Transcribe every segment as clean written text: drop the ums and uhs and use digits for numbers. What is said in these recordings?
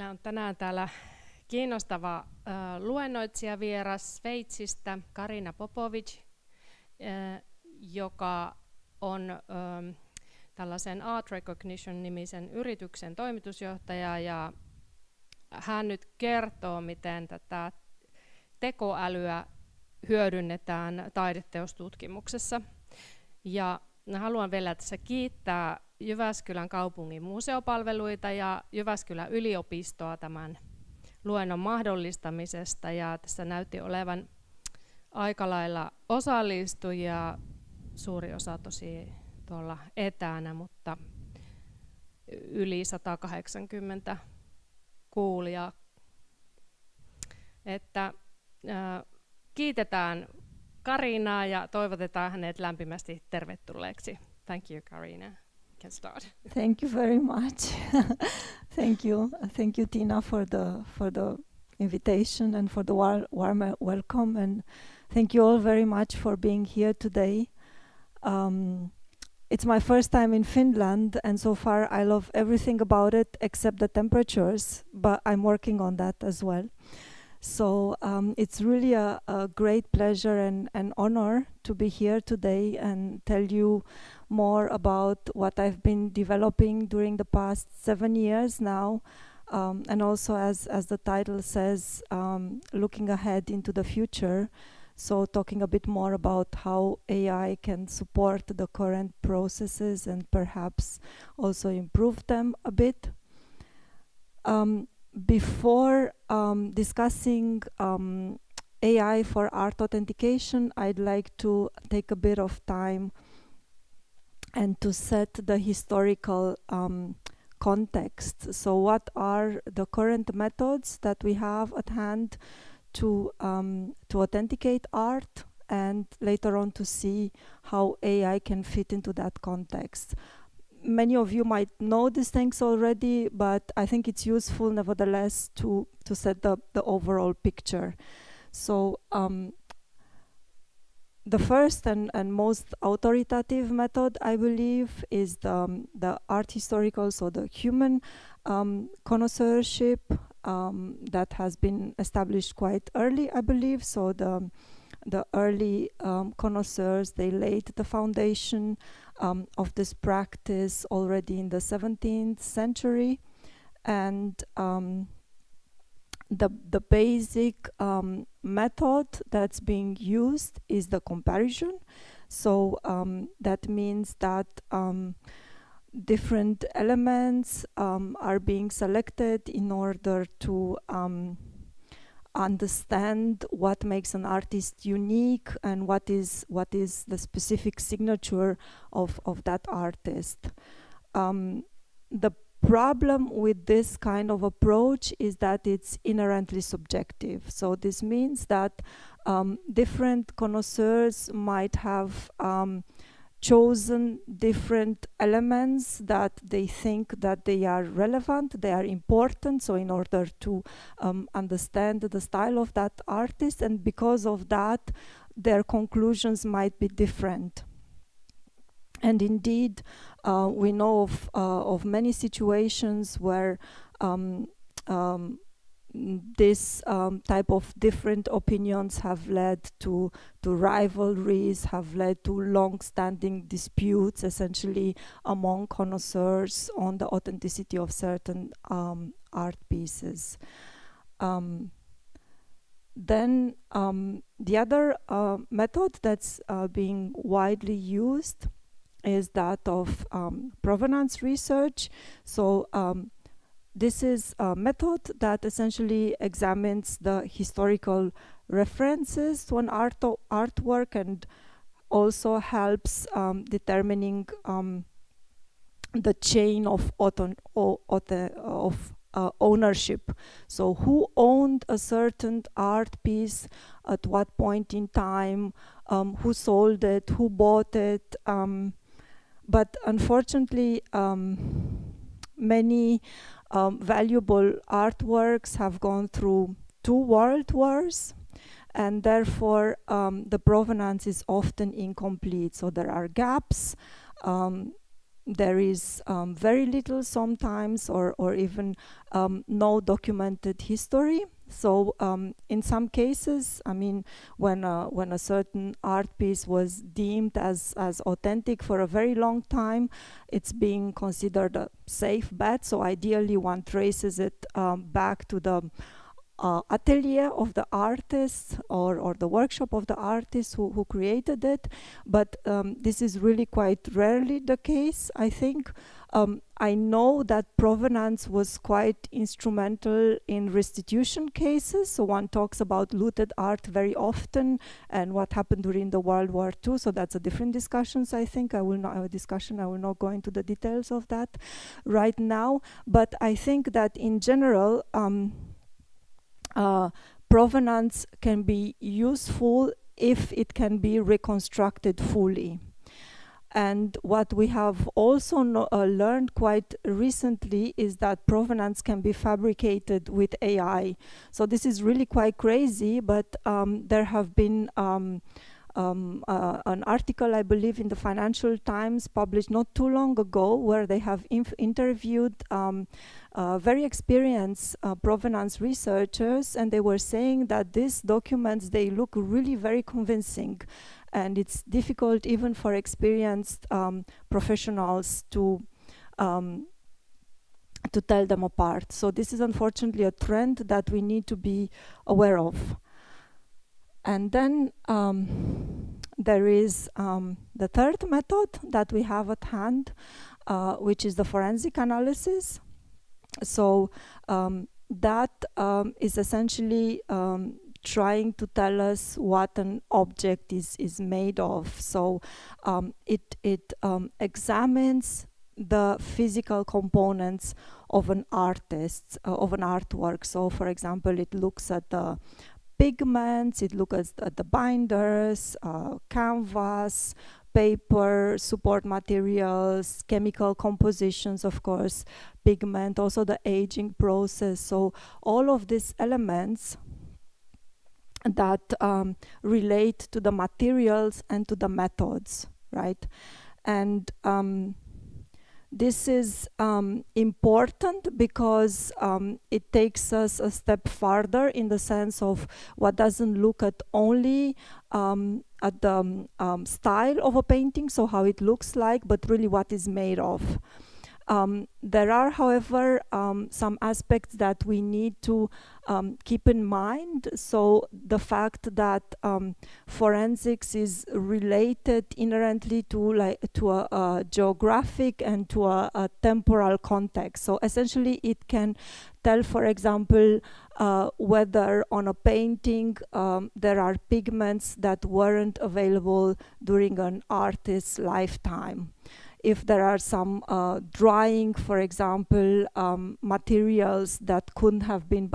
Meillä on tänään täällä kiinnostava luennoitsijavieras Sveitsistä, Carina Popovici, joka on tällaisen Art Recognition-nimisen yrityksen toimitusjohtaja, ja hän nyt kertoo, miten tätä tekoälyä hyödynnetään taideteostutkimuksessa. Ja haluan vielä tässä kiittää Jyväskylän kaupungin museopalveluita ja Jyväskylän yliopistoa tämän luennon mahdollistamisesta. Ja tässä näytti olevan aika lailla osallistujia, suuri osa tosi tuolla etänä, mutta yli 180 kuulijaa. Että kiitetään Carinaa ja toivotetaan hänet lämpimästi tervetulleeksi. Thank you, Carina. Can start. Thank you very much. Thank you, Tina, for the invitation and for the warm welcome. And thank you all very much for being here today. It's my first time in Finland, and so far I love everything about it except the temperatures, but I'm working on that as well. So it's really a great pleasure and honor to be here today and tell you more about what I've been developing during the past 7 years now, and also as the title says, looking ahead into the future. So talking a bit more about how AI can support the current processes and perhaps also improve them a bit. Before discussing AI for art authentication, I'd like to take a bit of time and to set the historical context. So what are the current methods that we have at hand to authenticate art, and later on to see how AI can fit into that context. Many of you might know these things already, but I think it's useful nevertheless to set the overall picture. So the first and most authoritative method, I believe, is the art historical, so the human connoisseurship that has been established quite early, I believe. So the early connoisseurs, they laid the foundation of this practice already in the 17th century, and the basic method that's being used is the comparison. So that means that different elements are being selected in order to understand what makes an artist unique and what is the specific signature of that artist. The problem with this kind of approach is that it's inherently subjective. So this means that different connoisseurs might have chosen different elements that they think that they are relevant, they are important, so in order to understand the style of that artist, and because of that their conclusions might be different. And indeed we know of many situations where this type of different opinions have led to rivalries, have led to long-standing disputes, essentially among connoisseurs on the authenticity of certain art pieces. Then the other method that's being widely used is that of provenance research. So this is a method that essentially examines the historical references to an artwork and also helps determining the chain of ownership. So who owned a certain art piece at what point in time, who sold it, who bought it. But unfortunately, many valuable artworks have gone through 2 world wars, and therefore the provenance is often incomplete. So there are gaps. there is very little sometimes, or even no documented history. So in some cases, I mean, when a certain art piece was deemed as authentic for a very long time, it's being considered a safe bet. So ideally, one traces it back to the atelier of the artist or the workshop of the artist who created it. But this is really quite rarely the case, I think. I know that provenance was quite instrumental in restitution cases. So one talks about looted art very often and what happened during the World War II. So that's a different discussion. I think I will not have a discussion. I will not go into the details of that right now. But I think that in general, provenance can be useful if it can be reconstructed fully. And what we have also learned quite recently is that provenance can be fabricated with AI. So this is really quite crazy, but there have been an article, I believe, in the Financial Times published not too long ago, where they have interviewed very experienced provenance researchers, and they were saying that these documents, they look really very convincing. And it's difficult even for experienced professionals to tell them apart. So this is unfortunately a trend that we need to be aware of. And then there is the third method that we have at hand, which is the forensic analysis. So that is essentially trying to tell us what an object is made of. So it examines the physical components of an artist, of an artwork. So for example, it looks at the pigments, it looks at the binders, canvas, paper, support materials, chemical compositions, of course, pigment, also the aging process. So all of these elements that relate to the materials and to the methods, right? And this is important because it takes us a step farther in the sense of what doesn't look at only at the style of a painting, so how it looks like, but really what is made of. There are, however, some aspects that we need to keep in mind. So the fact that forensics is related inherently to a geographic and to a temporal context. So essentially it can tell, for example, whether on a painting there are pigments that weren't available during an artist's lifetime. If there are some drying, for example, materials that couldn't have been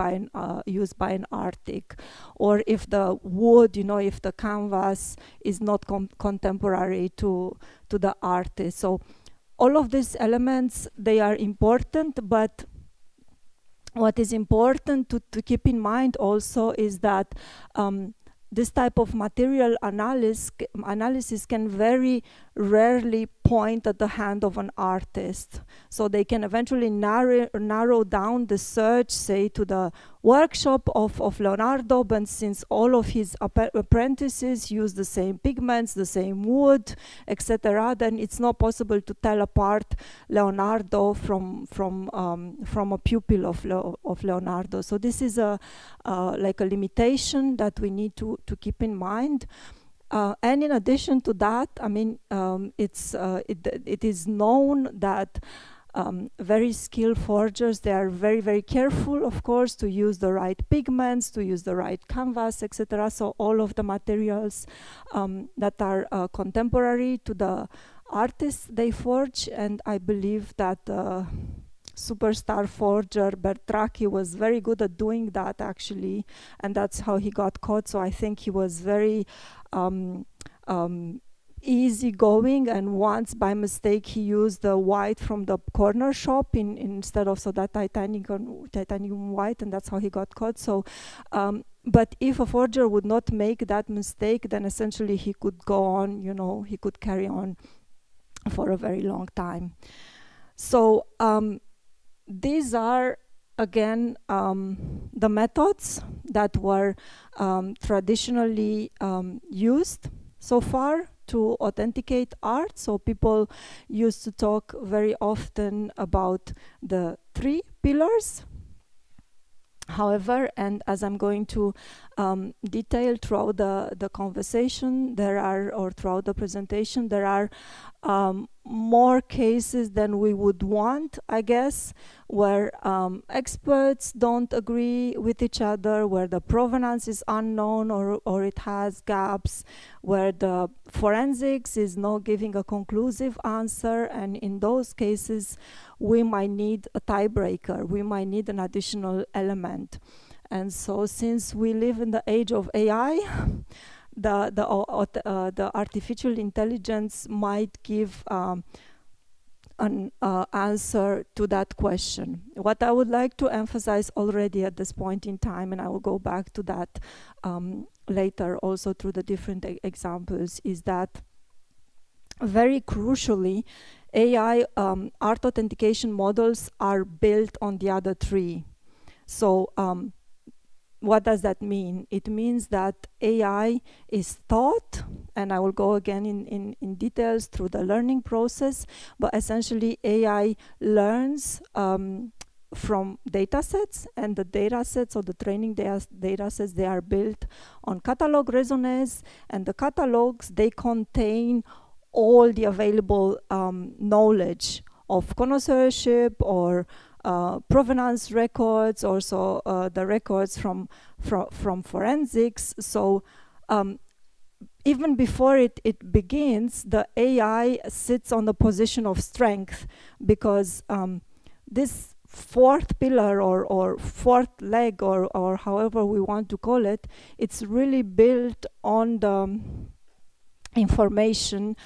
used by an artist, or if the wood, if the canvas is not contemporary to the artist. So all of these elements, they are important, but what is important to keep in mind also is that this type of material analysis can very rarely point at the hand of an artist. So they can eventually narrow down the search, say, to the workshop of Leonardo, but since all of his apprentices use the same pigments, the same wood, etc., then it's not possible to tell apart Leonardo from a pupil of Leonardo. So this is like a limitation that we need to keep in mind. And in addition to that, I mean, it is known that very skilled forgers, they are very, very careful, of course, to use the right pigments, to use the right canvas, etc. So all of the materials that are contemporary to the artists they forge, and I believe that superstar forger Bertracchi was very good at doing that, actually, and that's how he got caught. So I think he was very easygoing, and once by mistake he used the white from the corner shop instead of that titanium white, and that's how he got caught. So but if a forger would not make that mistake, then essentially he could go on, he could carry on for a very long time. So these are, again, the methods that were traditionally used so far to authenticate art. So people used to talk very often about the 3 pillars. However, and as I'm going to detail throughout the conversation, or throughout the presentation, there are more cases than we would want, I guess, where experts don't agree with each other, where the provenance is unknown or it has gaps, where the forensics is not giving a conclusive answer, and in those cases we might need a tiebreaker, we might need an additional element. And so since we live in the age of AI, the artificial intelligence might give an answer to that question. What I would like to emphasize already at this point in time, and I will go back to that later also through the different examples, is that very crucially, AI art authentication models are built on the other 3. So what does that mean? It means that AI is taught, and I will go again in details through the learning process, but essentially AI learns from data sets, and the data sets or the training data sets, they are built on catalog raisonnés, and the catalogs, they contain all the available knowledge of connoisseurship or provenance records, also the records from forensics. So even before it begins, the AI sits on the position of strength, because this 4th pillar or 4th leg or however we want to call it, it's really built on the information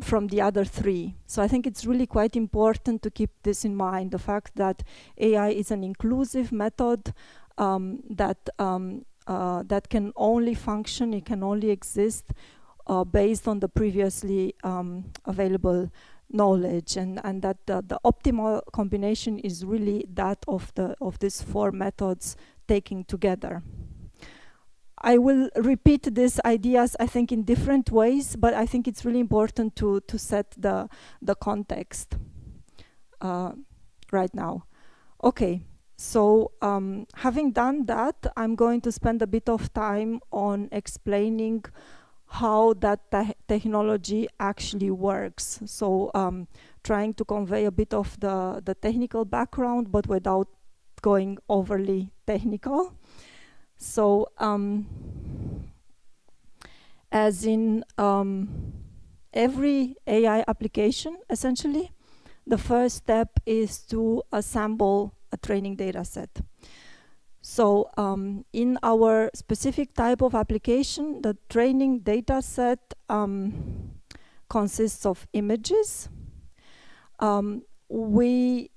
from the other 3. So I think it's really quite important to keep this in mind, the fact that AI is an inclusive method that can only function, it can only exist based on the previously available knowledge, and that the optimal combination is really that of these 4 methods taken together. I will repeat these ideas, I think, in different ways, but I think it's really important to set the context right now. Okay, so having done that, I'm going to spend a bit of time on explaining how that technology actually works. So trying to convey a bit of the technical background, but without going overly technical. So, as in every AI application, essentially, the first step is to assemble a training data set. So, in our specific type of application, the training data set consists of images. We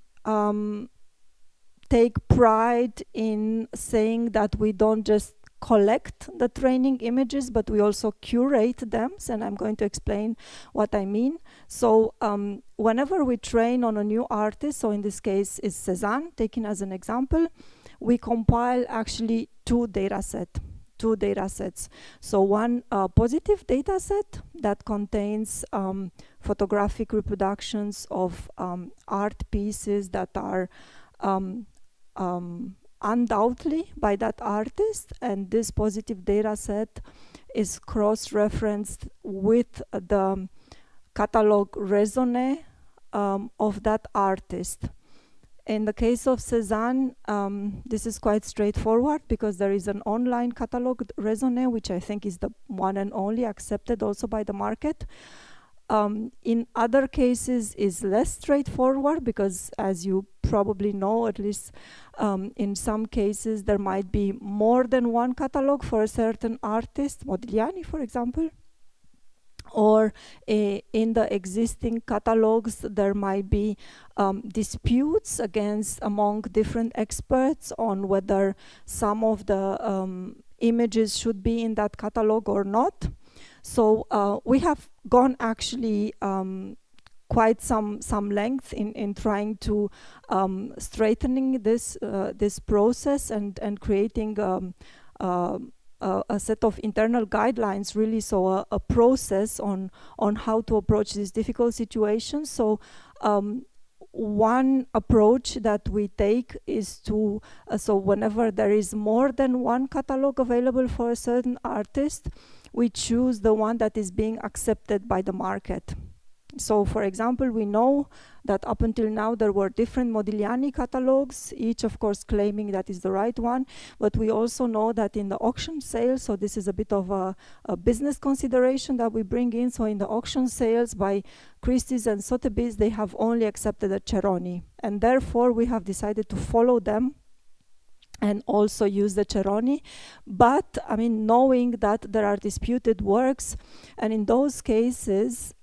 take pride in saying that we don't just collect the training images, but we also curate them, and I'm going to explain what I mean. So whenever we train on a new artist, so in this case is Cézanne, taken as an example, we compile actually 2 data sets. So one positive data set that contains photographic reproductions of art pieces that are undoubtedly by that artist, and this positive data set is cross-referenced with the catalog raisonné of that artist. In the case of Cézanne, this is quite straightforward because there is an online catalog raisonné, which I think is the one and only accepted also by the market. In other cases is less straightforward because, as you probably know, at least in some cases there might be more than one catalog for a certain artist, Modigliani for example, or in the existing catalogs there might be disputes among different experts on whether some of the images should be in that catalog or not. So we have gone actually quite some length in trying to straightening this process and creating a set of internal guidelines, really, so a process on how to approach these difficult situations. So one approach that we take is to, so whenever there is more than one catalog available for a certain artist, we choose the one that is being accepted by the market. So, for example, we know that up until now there were different Modigliani catalogs, each of course claiming that is the right one, but we also know that in the auction sales, so this is a bit of a business consideration that we bring in, so in the auction sales by Christie's and Sotheby's, they have only accepted a Cerroni, and therefore we have decided to follow them and also use the Cerroni, but I mean, knowing that there are disputed works, and in those cases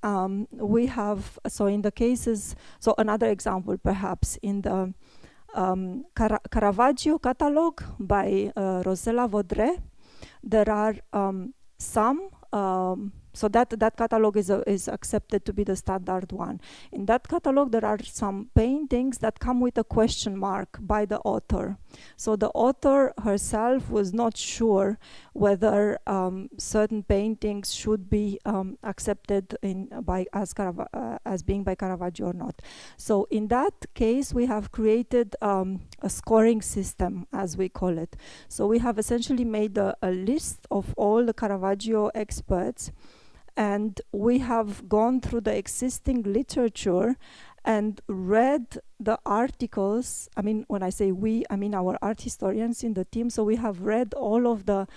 we have, so in the cases, so another example perhaps, in the Caravaggio catalog by Rosella Vaudrey, there are some, so that catalog is accepted to be the standard one. In that catalog, there are some paintings that come with a question mark by the author. So the author herself was not sure whether certain paintings should be accepted as being by Caravaggio or not. So in that case, we have created a scoring system, as we call it. So we have essentially made a list of all the Caravaggio experts, and we have gone through the existing literature and read the articles. I mean, when I say we, I mean our art historians in the team. So we have read all of the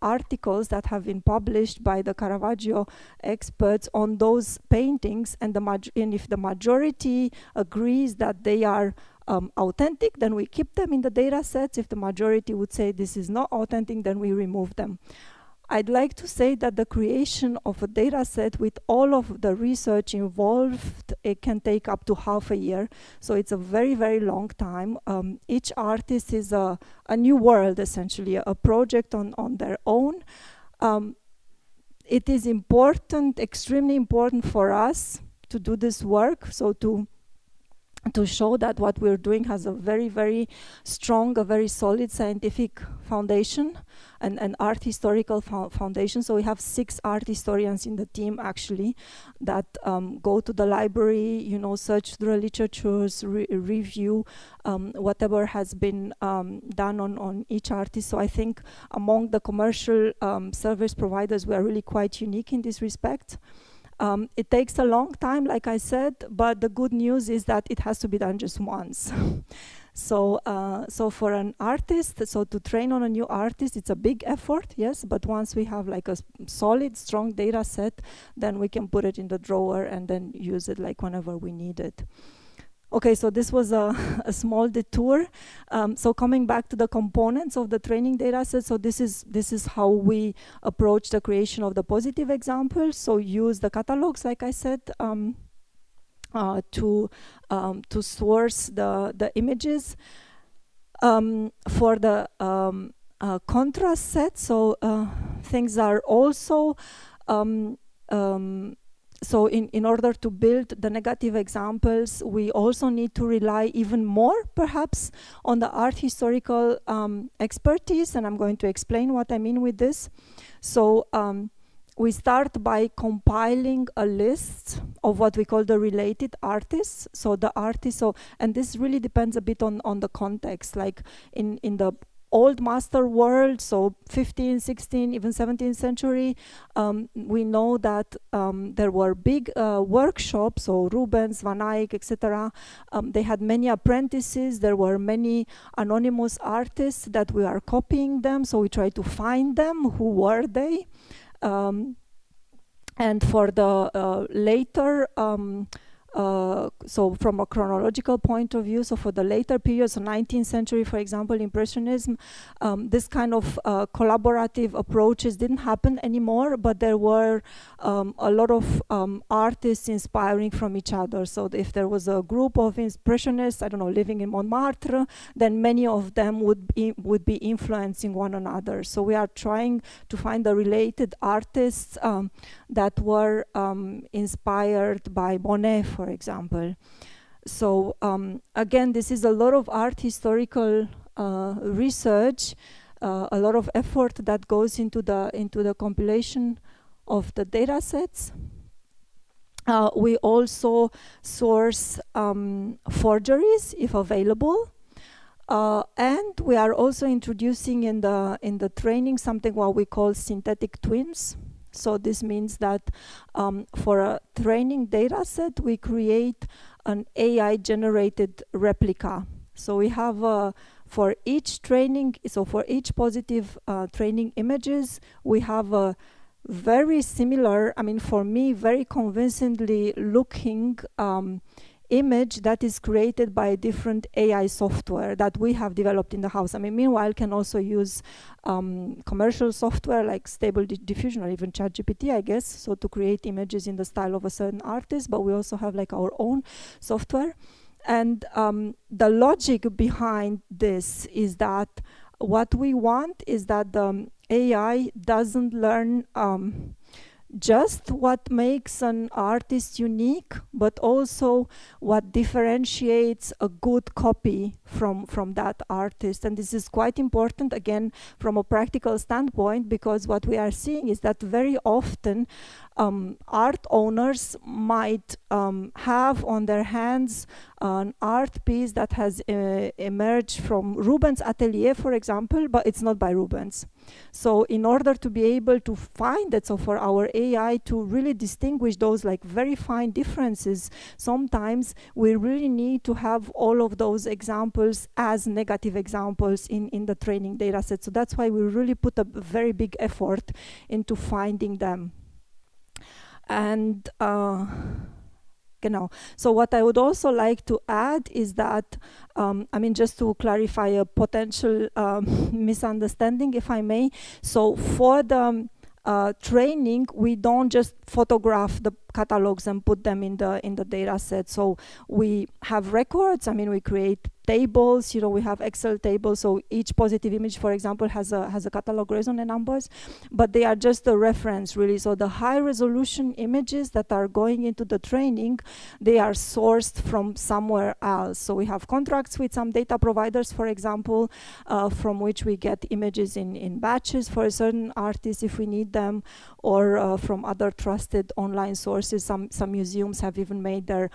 articles that have been published by the Caravaggio experts on those paintings, and if the majority agrees that they are authentic, then we keep them in the data sets. If the majority would say this is not authentic, then we remove them. I'd like to say that the creation of a data set with all of the research involved, it can take up to half a year. So it's a very, very long time. Each artist is a new world, essentially, a project on their own. It is important, extremely important for us to do this work, so to show that what we're doing has a very, very strong, a very solid scientific foundation and an art historical foundation. So we have 6 art historians in the team, actually, that go to the library, you know, search through the literatures, review whatever has been done on each artist. So I think among the commercial service providers, we are really quite unique in this respect. It takes a long time, like I said, but the good news is that it has to be done just once. So for an artist, so to train on a new artist, it's a big effort, yes, but once we have like a solid, strong data set, then we can put it in the drawer and then use it like whenever we need it. Okay, so this was a small detour. So coming back to the components of the training data set, so this is how we approach the creation of the positive examples. So use the catalogs, like I said, to source the images. For the contrast set, so things are also so in order to build the negative examples, we also need to rely even more, perhaps, on the art historical expertise, and I'm going to explain what I mean with this. So we start by compiling a list of what we call the related artists. So the artists, and this really depends a bit on the context. Like in the old master world, so 15th, 16th, even 17th century, we know that there were big workshops, so Rubens, Van Eyck, etc. They had many apprentices. There were many anonymous artists that we are copying them, so we try to find them. Who were they? And for the later so from a chronological point of view, so for the later periods, so 19th century, for example, Impressionism, this kind of collaborative approaches didn't happen anymore, but there were a lot of artists inspiring from each other. So if there was a group of Impressionists, I don't know, living in Montmartre, then many of them would be influencing one another. So we are trying to find the related artists that were inspired by Monet, for example. So again, this is a lot of art historical research, a lot of effort that goes into the compilation of the data sets. We also source forgeries if available. And we are also introducing in the training something what we call synthetic twins. So this means that for a training data set, we create an AI-generated replica. So we have for each training, so for each positive training images, we have a very similar, I mean, for me, very convincingly looking image that is created by different AI software that we have developed in the house. I mean, meanwhile, can also use commercial software like Stable Diffusion or even ChatGPT, I guess, so to create images in the style of a certain artist, but we also have like our own software. And the logic behind this is that what we want is that the AI doesn't learn just what makes an artist unique, but also what differentiates a good copy from that artist. And this is quite important, again, from a practical standpoint, because what we are seeing is that very often art owners might have on their hands an art piece that has emerged from Rubens' atelier, for example, but it's not by Rubens. So in order to be able to find it, so for our AI to really distinguish those like very fine differences, sometimes we really need to have all of those examples as negative examples in the training data set. So that's why we really put a very big effort into finding them. And so what I would also like to add is that, I mean, just to clarify a potential misunderstanding, if I may. So for the training, we don't just photograph the catalogs and put them in the data set. So we have records. I mean, we create tables. You know, we have Excel tables. So each positive image, for example, has a catalog raison numbers, but they are just a reference, really. So the high resolution images that are going into the training, they are sourced from somewhere else. So we have contracts with some data providers, for example, from which we get images in batches for a certain artist if we need them, or from other trusted online sources. Some museums have even made their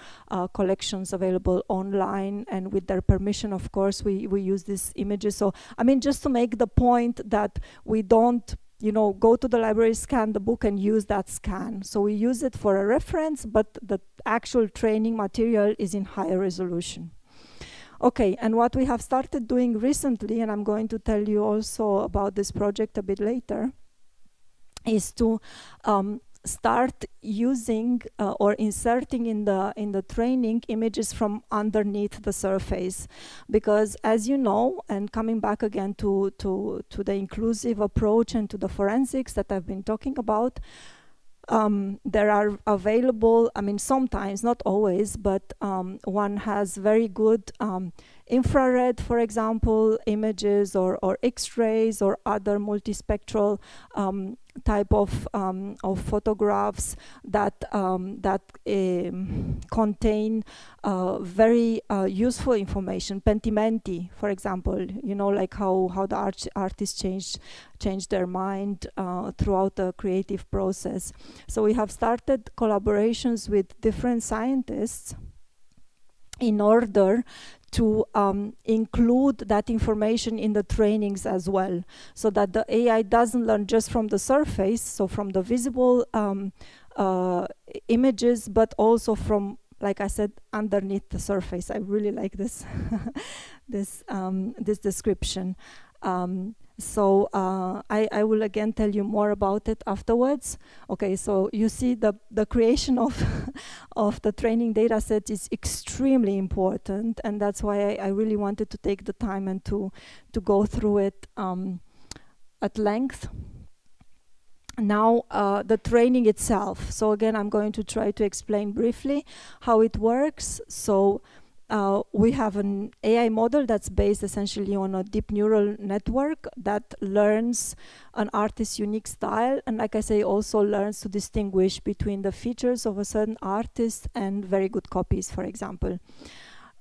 collections available online, and with their permission, of course, we use these images. So, I mean, just to make the point that we don't, you know, go to the library, scan the book, and use that scan. So we use it for a reference, but the actual training material is in higher resolution. Okay, and what we have started doing recently, and I'm going to tell you also about this project a bit later, is to start using or inserting in the training images from underneath the surface, because as you know, and coming back again to the inclusive approach and to the forensics that I've been talking about, there are available, I mean, sometimes, not always, but one has very good infrared, for example, images or X-rays or other multispectral type of photographs that contain very useful information. Pentimenti, for example, you know, like how the artists change their mind throughout the creative process. So we have started collaborations with different scientists in order to include that information in the trainings as well, so that the AI doesn't learn just from the surface, so from the visible images, but also from, like I said, underneath the surface. I really like this this description. So I will again tell you more about it afterwards. Okay, so you see the creation of of the training data set is extremely important, and that's why I really wanted to take the time and to go through it at length. Now, the training itself. So again, I'm going to try to explain briefly how it works. So we have an AI model that's based essentially on a deep neural network that learns an artist's unique style, and like I say, also learns to distinguish between the features of a certain artist and very good copies, for example.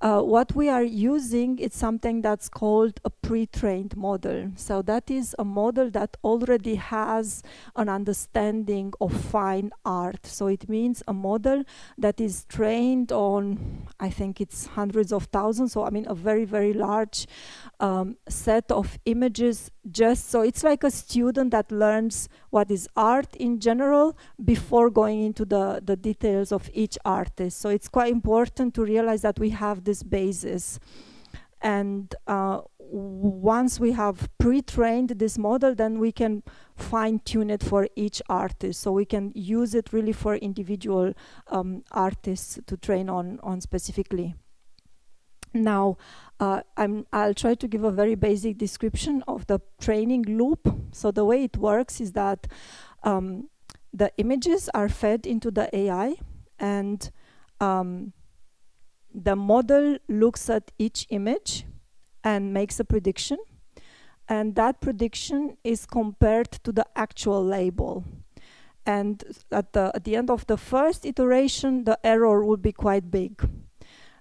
What we are using is something that's called a pre-trained model. So that is a model that already has an understanding of fine art. So it means a model that is trained on, I think it's hundreds of thousands, so I mean a very, very large set of images. Just so it's like a student that learns what is art in general before going into the details of each artist. So it's quite important to realize that we have this basis. And once we have pre-trained this model, then we can fine-tune it for each artist. So we can use it really for individual artists to train on specifically. Now, I'll try to give a very basic description of the training loop. So the way it works is that the images are fed into the AI, and the model looks at each image and makes a prediction, and that prediction is compared to the actual label. And at the end of the first iteration, the error would be quite big.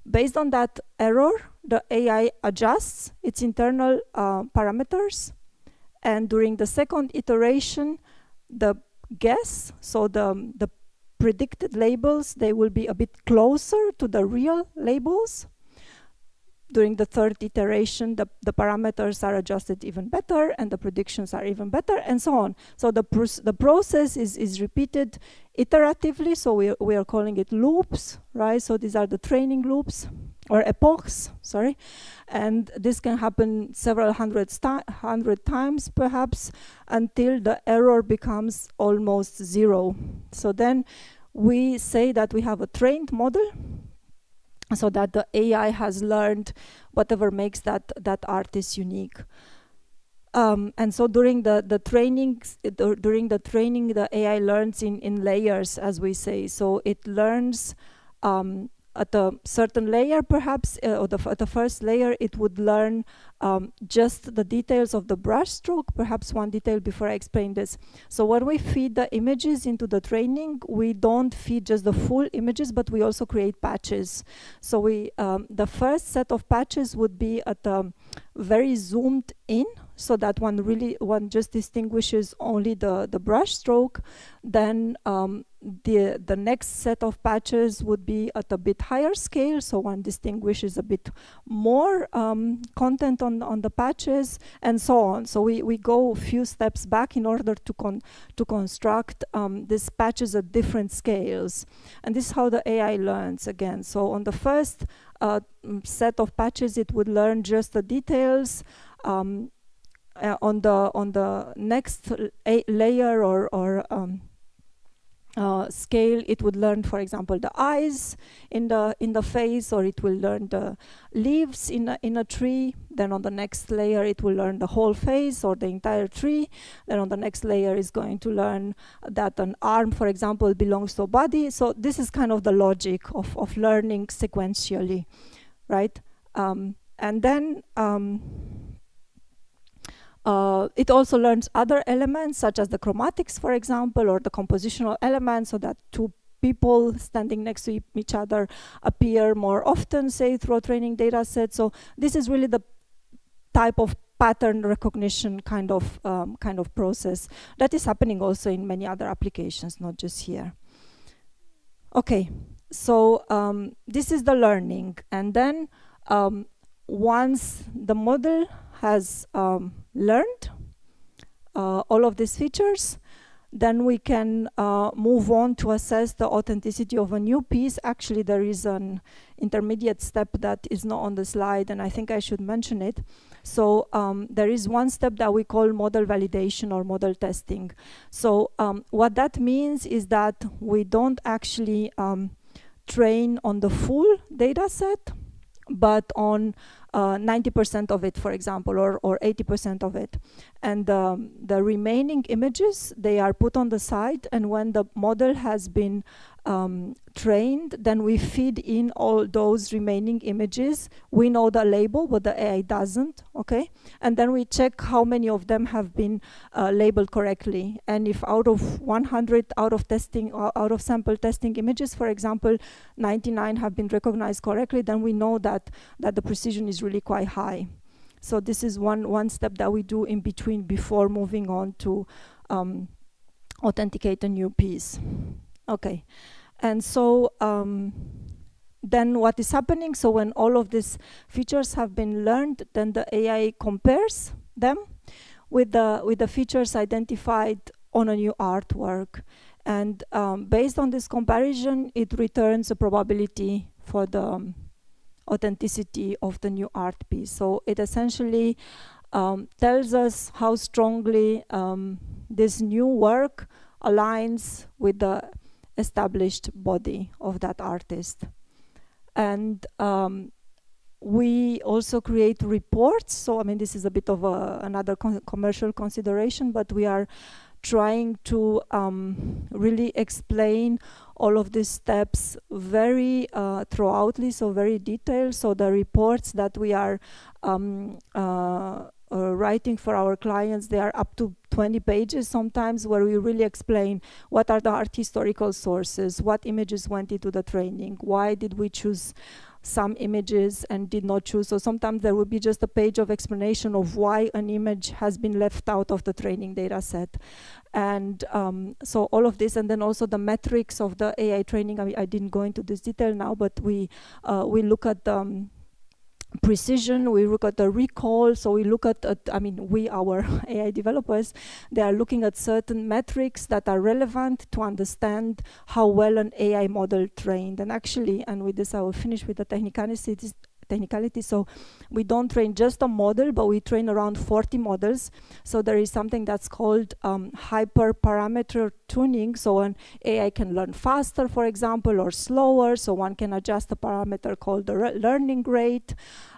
Based on that error, the AI adjusts its internal parameters, and during the second iteration, the guess, so the predicted labels, they will be a bit closer to the real labels. During the third iteration, the parameters are adjusted even better, and the predictions are even better, and so on. So the process is repeated iteratively, so we are calling it loops, right? So these are the training loops, or epochs, sorry. And this can happen several hundred times, perhaps, until the error becomes almost zero. So then we say that we have a trained model, so that the AI has learned whatever makes that artist unique. And so during the training, the AI learns in layers, as we say. So it learns at a certain layer, perhaps, or at the first layer, it would learn just the details of the brush stroke. Perhaps one detail before I explain this. So when we feed the images into the training, we don't feed just the full images, but we also create patches. So the first set of patches would be at very zoomed in, so that one just distinguishes only the brush stroke. Then the next set of patches would be at a bit higher scale, so one distinguishes a bit more content on the patches, and so on. So we go a few steps back in order to construct these patches at different scales. And this is how the AI learns again. So on the first set of patches, it would learn just the details. On the next layer or scale, it would learn, for example, the eyes in the face, or it will learn the leaves in a tree. Then on the next layer, it will learn the whole face or the entire tree. Then on the next layer, is going to learn that an arm, for example, belongs to a body. So this is kind of the logic of learning sequentially, right? And then it also learns other elements, such as the chromatics, for example, or the compositional elements, so that two people standing next to each other appear more often, say, through a training data set. So this is really the type of pattern recognition kind of process that is happening also in many other applications, not just here. Okay, so this is the learning. And then once the model has learned all of these features, then we can move on to assess the authenticity of a new piece. Actually, there is an intermediate step that is not on the slide, and I think I should mention it. So there is one step that we call model validation or model testing. So what that means is that we don't actually train on the full data set, but on 90% of it, for example, or 80% of it. And the remaining images, they are put on the side, and when the model has been trained, then we feed in all those remaining images. We know the label, but the AI doesn't, okay? And then we check how many of them have been labeled correctly. And if out of 100 out of sample testing images, for example, 99 have been recognized correctly, then we know that the precision is really quite high. So this is one step that we do in between before moving on to authenticate a new piece. Okay, and so then what is happening? So when all of these features have been learned, then the AI compares them with the features identified on a new artwork. And based on this comparison, it returns a probability for the authenticity of the new art piece. So it essentially tells us how strongly this new work aligns with the established body of that artist. And we also create reports. So I mean, this is a bit of another commercial consideration, but we are trying to really explain all of these steps very throughoutly, so very detailed. So the reports that we are writing for our clients, they are up to 20 pages sometimes, where we really explain what are the art historical sources, what images went into the training, why did we choose some images and did not choose. So sometimes there will be just a page of explanation of why an image has been left out of the training data set. And so all of this, and then also the metrics of the AI training. I didn't go into this detail now, but we look at the precision, we look at the recall, so we look at our AI developers, they are looking at certain metrics that are relevant to understand how well an AI model trained. And actually, and with this I will finish with the technicality. So we don't train just a model, but we train around 40 models. So there is something that's called hyperparameter tuning. So an AI can learn faster, for example, or slower. So one can adjust a parameter called the learning rate.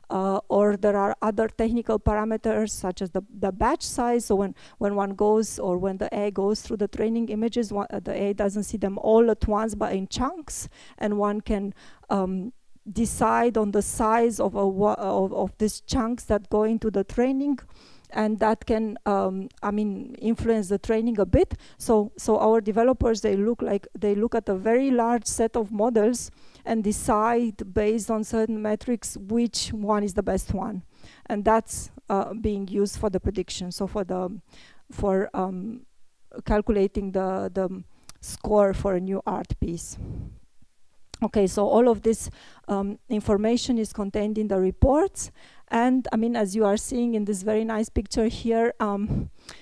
Or there are other technical parameters such as the batch size. So when one goes, or when the AI goes through the training images, the AI doesn't see them all at once, but in chunks, and one can decide on the size of these chunks that go into the training, and that can influence the training a bit. So our developers, they look at a very large set of models and decide based on certain metrics which one is the best one, and that's being used for the prediction. So for calculating the score for a new art piece. Okay, so all of this information is contained in the reports. And I mean, as you are seeing in this very nice picture here,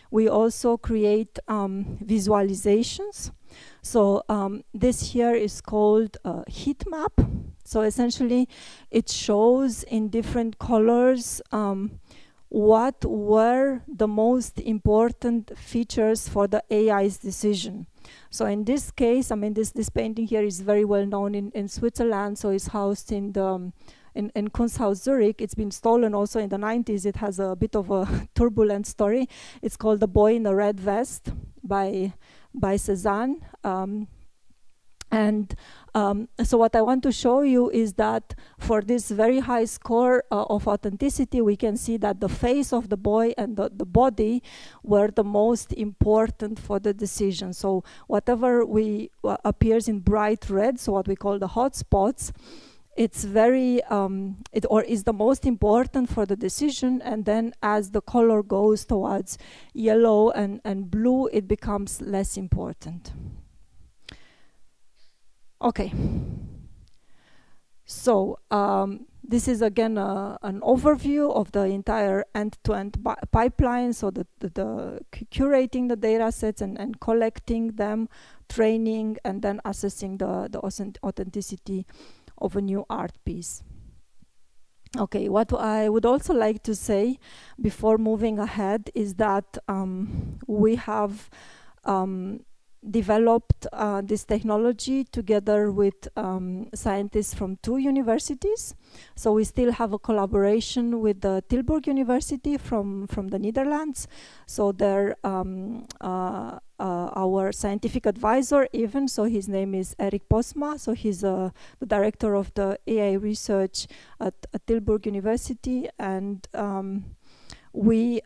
we also create visualizations. So this here is called a heat map. So essentially, it shows in different colors what were the most important features for the AI's decision. So in this case, I mean, this painting here is very well known in Switzerland. So it's housed in the in Kunsthaus Zurich. It's been stolen also in the 90s. It has a bit of a turbulent story. It's called The Boy in the Red Vest by Cézanne. So what I want to show you is that for this very high score of authenticity, we can see that the face of the boy and the body were the most important for the decision. So whatever appears in bright red, so what we call the hot spots, it's very is the most important for the decision, and then as the color goes towards yellow and blue, it becomes less important. Okay. So This is again an overview of the entire end-to-end pipeline, so the curating the data sets and collecting them, training, and then assessing the authenticity of a new art piece. Okay, what I would also like to say before moving ahead is that we have developed this technology together with scientists from 2 universities. So we still have a collaboration with the Tilburg University from the Netherlands. So they're our scientific advisor even, so his name is Erik Posma, so he's the director of the AI research at Tilburg University, and we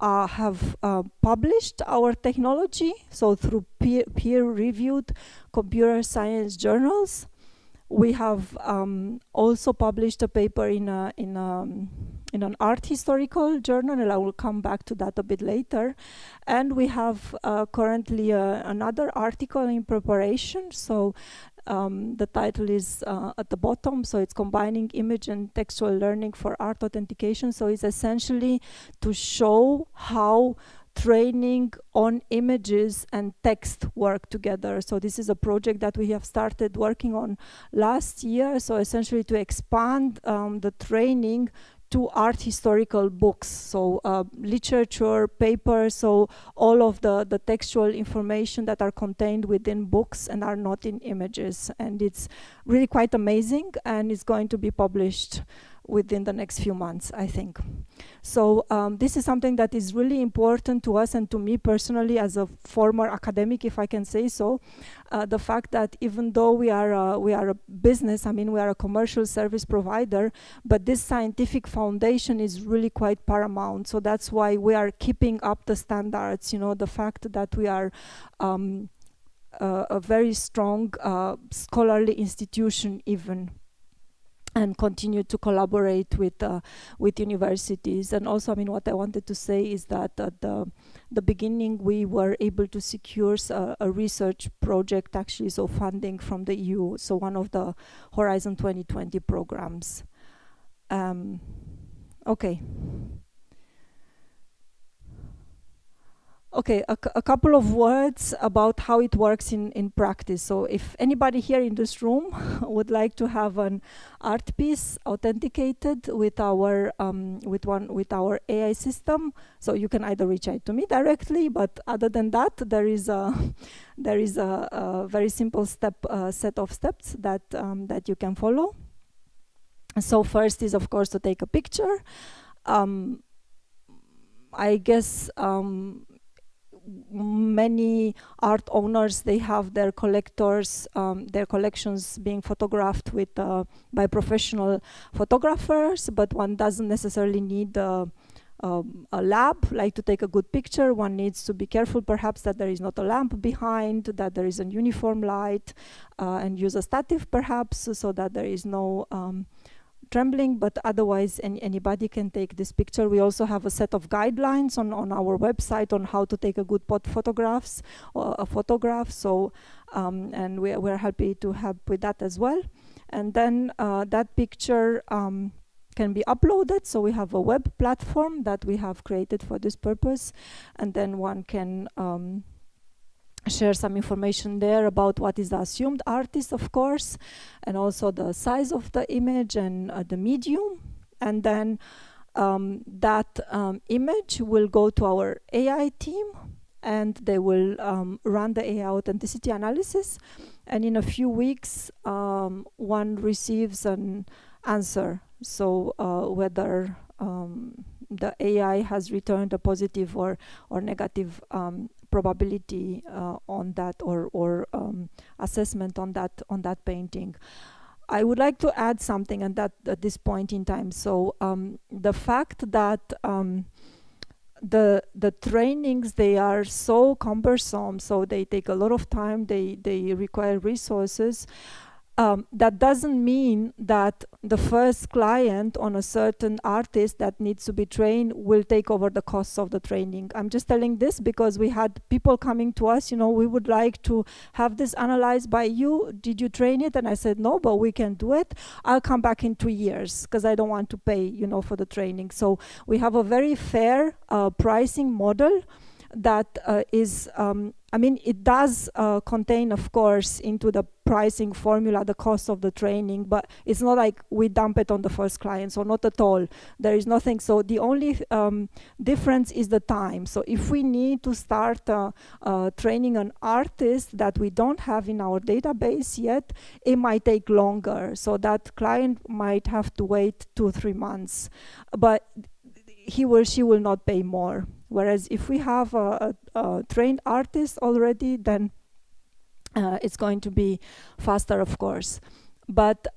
have published our technology, so through peer-reviewed computer science journals. We have also published a paper in an art historical journal, and I will come back to that a bit later. And we have currently another article in preparation. So the title is at the bottom, so it's combining image and textual learning for art authentication. So it's essentially to show how training on images and text work together. So this is a project that we have started working on last year. So essentially to expand the training to art historical books, so literature, papers, so all of the textual information that are contained within books and are not in images. And it's really quite amazing, and it's going to be published within the next few months, I think. So this is something that is really important to us and to me personally as a former academic, if I can say so. The fact that even though we are a business, I mean we are a commercial service provider, but this scientific foundation is really quite paramount. So that's why we are keeping up the standards. You know, the fact that we are a very strong scholarly institution even, and continue to collaborate with universities. And also, I mean, what I wanted to say is that at the beginning we were able to secure a research project, actually, so funding from the EU, so one of the Horizon 2020 programs. Okay. Okay, a couple of words about how it works in practice. So if anybody here in this room would like to have an art piece authenticated with our AI system, so you can either reach out to me directly, but other than that, there is a very simple set of steps that you can follow. So first is, of course, to take a picture. I guess many art owners, they have their collectors, their collections being photographed by professional photographers, but one doesn't necessarily need a lab, like to take a good picture. One needs to be careful perhaps that there is not a lamp behind, that there is a uniform light, and use a stative perhaps, so that there is no trembling, but otherwise anybody can take this picture. We also have a set of guidelines on our website on how to take a good photograph. So and we're happy to help with that as well. And then that picture can be uploaded. So we have a web platform that we have created for this purpose, and then one can share some information there about what is the assumed artist, of course, and also the size of the image and the medium. And then that image will go to our AI team, and they will run the AI authenticity analysis. And in a few weeks, one receives an answer. So whether the AI has returned a positive or negative probability on that, or assessment on that painting. I would like to add something, and that at this point in time. So the fact that the trainings, they are so cumbersome, so they take a lot of time, they require resources. that doesn't mean that the first client on a certain artist that needs to be trained will take over the costs of the training. I'm just telling this because we had people coming to us, we would like to have this analyzed by you. Did you train it? And I said, no, but we can do it. I'll come back in 2 years because I don't want to pay, for the training. So we have a very fair pricing model that is, it does contain, of course, into the pricing formula the cost of the training, but it's not like we dump it on the first client, so not at all. There is nothing. So the only difference is the time. So if we need to start training an artist that we don't have in our database yet, it might take longer. So that client might have to wait 2-3 months, but he or she will not pay more. Whereas if we have a trained artist already, then it's going to be faster, of course. But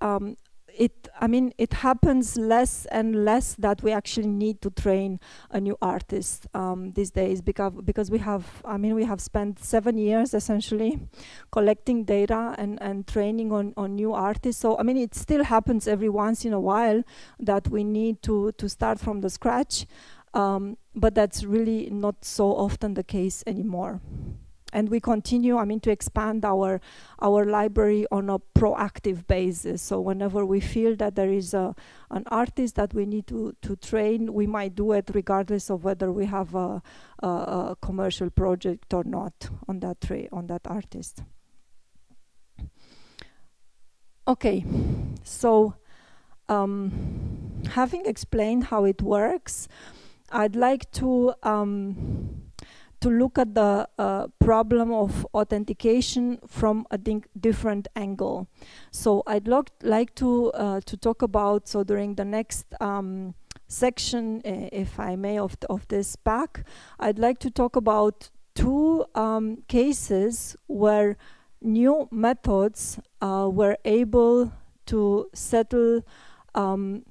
it happens less and less that we actually need to train a new artist these days, because we have spent 7 years essentially collecting data and training on new artists. So it still happens every once in a while that we need to start from the scratch. But that's really not so often the case anymore. And we continue, to expand our library on a proactive basis. So whenever we feel that there is an artist that we need to train, we might do it regardless of whether we have a commercial project or not on that artist. Okay, so having explained how it works, I'd like to look at the problem of authentication from a different angle. So I'd like to talk about, so during the next section, if I may, of this pack, I'd like to talk about 2 cases where new methods were able to settle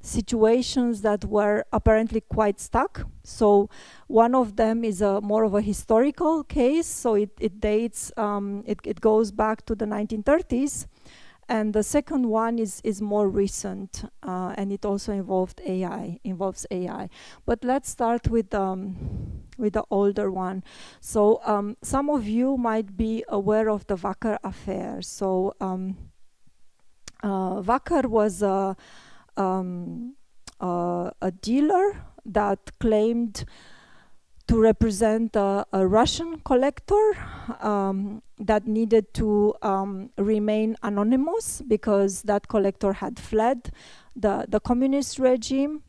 situations that were apparently quite stuck. So one of them is more of a historical case, so it dates, it goes back to the 1930s, and the second one is more recent, and it also involves AI. But let's start with the older one. So some of you might be aware of the Wacker affair. So Wacker was a dealer that claimed to represent a Russian collector that needed to remain anonymous because that collector had fled the communist regime,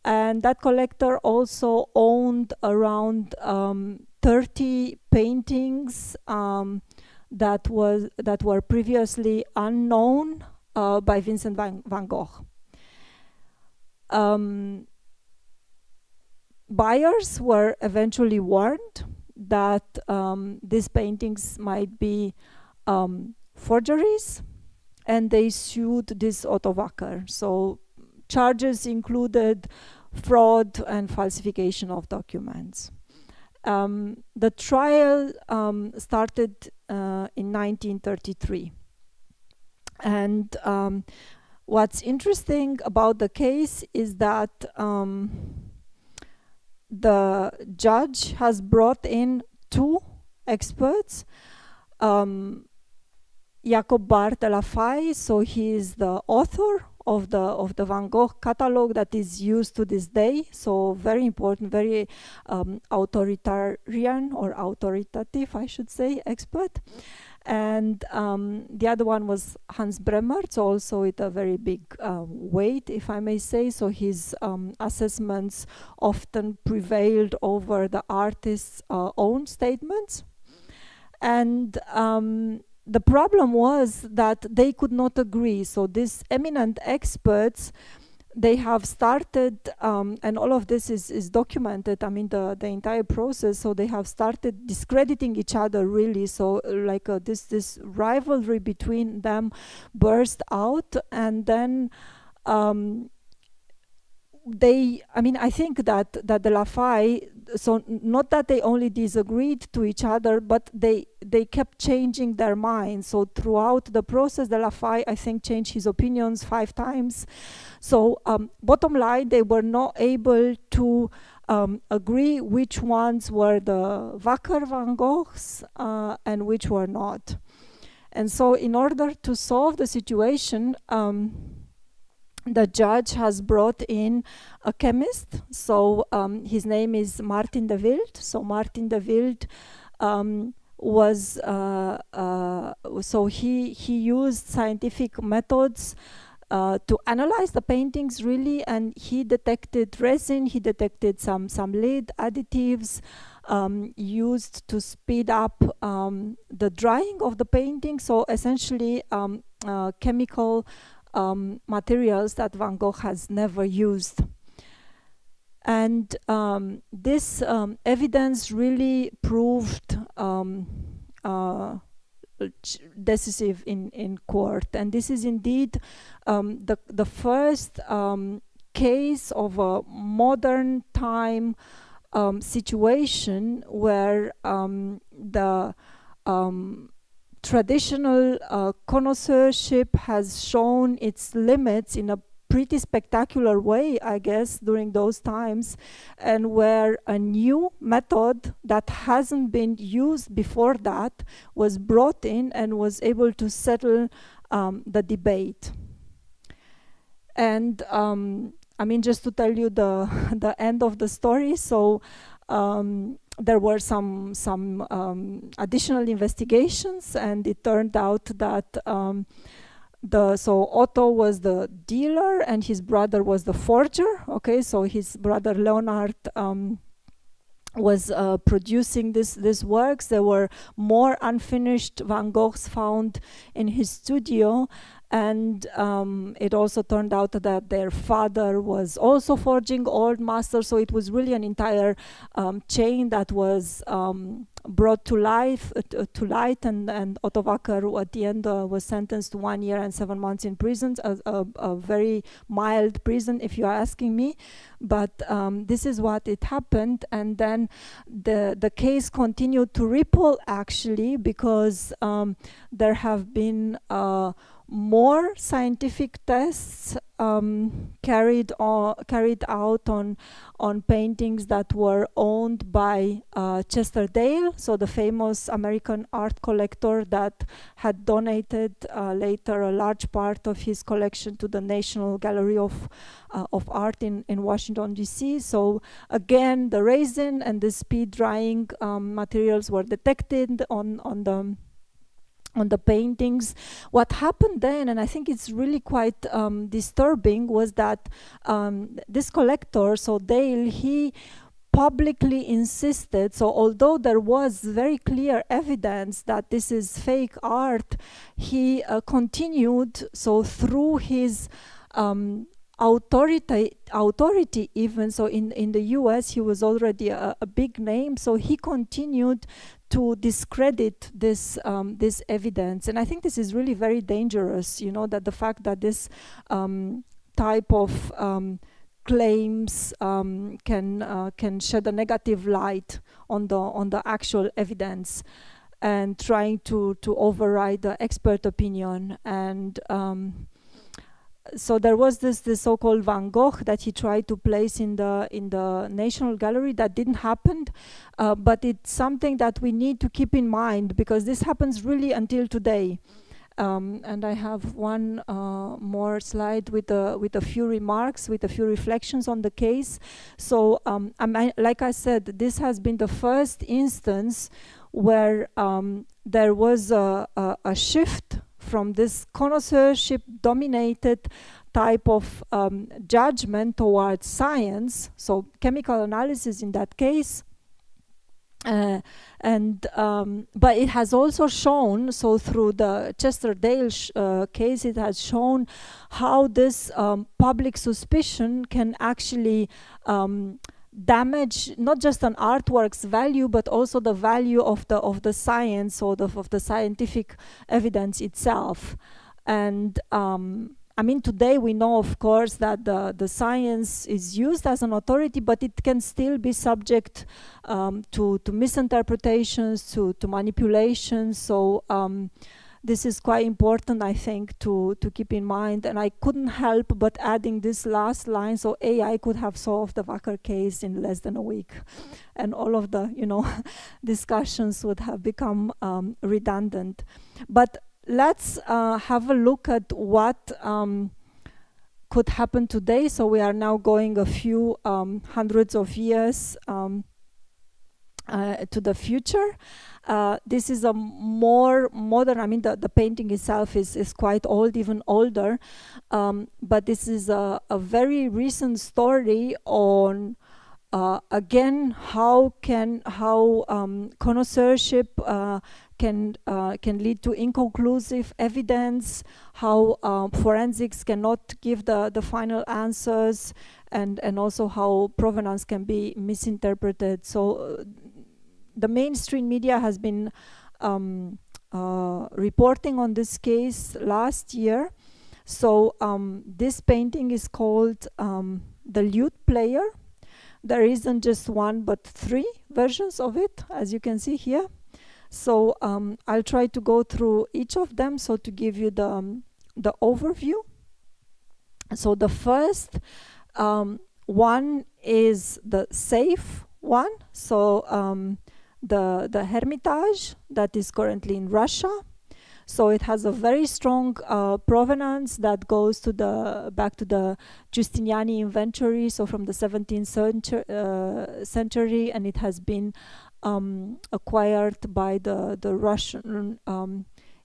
and that collector also owned around 30 paintings that were previously unknown by Vincent van Gogh. Buyers were eventually warned that these paintings might be forgeries, and they sued this Otto Wacker. So charges included fraud and falsification of documents. The trial started in 1933. And what's interesting about the case is that the judge has brought in 2 experts. Jacob Bart de la Faye, so he is the author of the Van Gogh catalog that is used to this day. So very important, very authoritarian or authoritative, I should say, expert. And the other one was Hans Bremmertz, also with a very big weight, if I may say. So his assessments often prevailed over the artist's own statements. And the problem was that they could not agree. So these eminent experts, they have started, and all of this is documented, the entire process, so they have started discrediting each other, really. So like this rivalry between them burst out, and then I think that de la Faye, not that they only disagreed to each other, but they kept changing their minds. So throughout the process, de la Faye, I think, changed his opinions 5 times. So bottom line, they were not able to agree which ones were the Wacker Van Goghs and which were not. And so in order to solve the situation, the judge has brought in a chemist. So his name is Martin de Wild. So Martin de Wild was, so he used scientific methods to analyze the paintings really, and he detected resin, he detected some lead additives used to speed up the drying of the painting. So essentially chemical materials that Van Gogh has never used. And this evidence really proved decisive in court. And this is indeed the first case of a modern time situation where the traditional connoisseurship has shown its limits in a pretty spectacular way, I guess, during those times, and where a new method that hasn't been used before that was brought in and was able to settle the debate. And I mean, just to tell you the end of the story, so there were some additional investigations, and it turned out that so Otto was the dealer and his brother was the forger. Okay, so his brother Leonard was producing these works. There were more unfinished Van Goghs found in his studio, and it also turned out that their father was also forging old masters. So it was really an entire chain that was brought to light, and Otto Wacker at the end was sentenced to 1 year and 7 months in prison, a very mild prison if you are asking me. But this is what it happened, and then the case continued to ripple actually, because there have been more scientific tests carried out on paintings that were owned by Chester Dale, so the famous American art collector that had donated later a large part of his collection to the National Gallery of Art in Washington, D.C. So again, the resin and the speed drying materials were detected on the paintings. What happened then, and I think it's really quite disturbing, was that this collector, so Dale, he publicly insisted, so although there was very clear evidence that this is fake art, he continued, so through his authority even, so in the US he was already a big name, so he continued to discredit this evidence. And I think this is really very dangerous, you know, that the fact that this type of claims can shed a negative light on the actual evidence, and trying to override the expert opinion. And so there was this so-called Van Gogh that he tried to place in the National Gallery. That didn't happen, but it's something that we need to keep in mind, because this happens really until today. And I have one more slide with a few remarks, with a few reflections on the case. So like I said, this has been the first instance where there was a shift from this connoisseurship-dominated type of judgment towards science, so chemical analysis in that case. But it has also shown, so through the Chester Dale case, it has shown how this public suspicion can actually damage not just an artwork's value, but also the value of the science, or of the scientific evidence itself. And I mean, today we know, of course, that the science is used as an authority, but it can still be subject to misinterpretations, to manipulations. So this is quite important, I think, to keep in mind. And I couldn't help but adding this last line. So AI could have solved the Wacker case in less than a week, and all of the, discussions would have become redundant. But let's have a look at what could happen today. So we are now going a few hundreds of years to the future. This is a more modern, I mean, the painting itself is quite old, even older, but this is a very recent story on again how connoisseurship can lead to inconclusive evidence, how forensics cannot give the final answers, and also how provenance can be misinterpreted. So the mainstream media has been reporting on this case last year. So this painting is called The Lute Player. There isn't just one, but 3 versions of it, as you can see here. So I'll try to go through each of them, so to give you the overview. So the first one is the safe one. So the Hermitage that is currently in Russia. So it has a very strong provenance that goes to back to the Giustiniani inventory, so from the 17th century, and it has been acquired by the Russian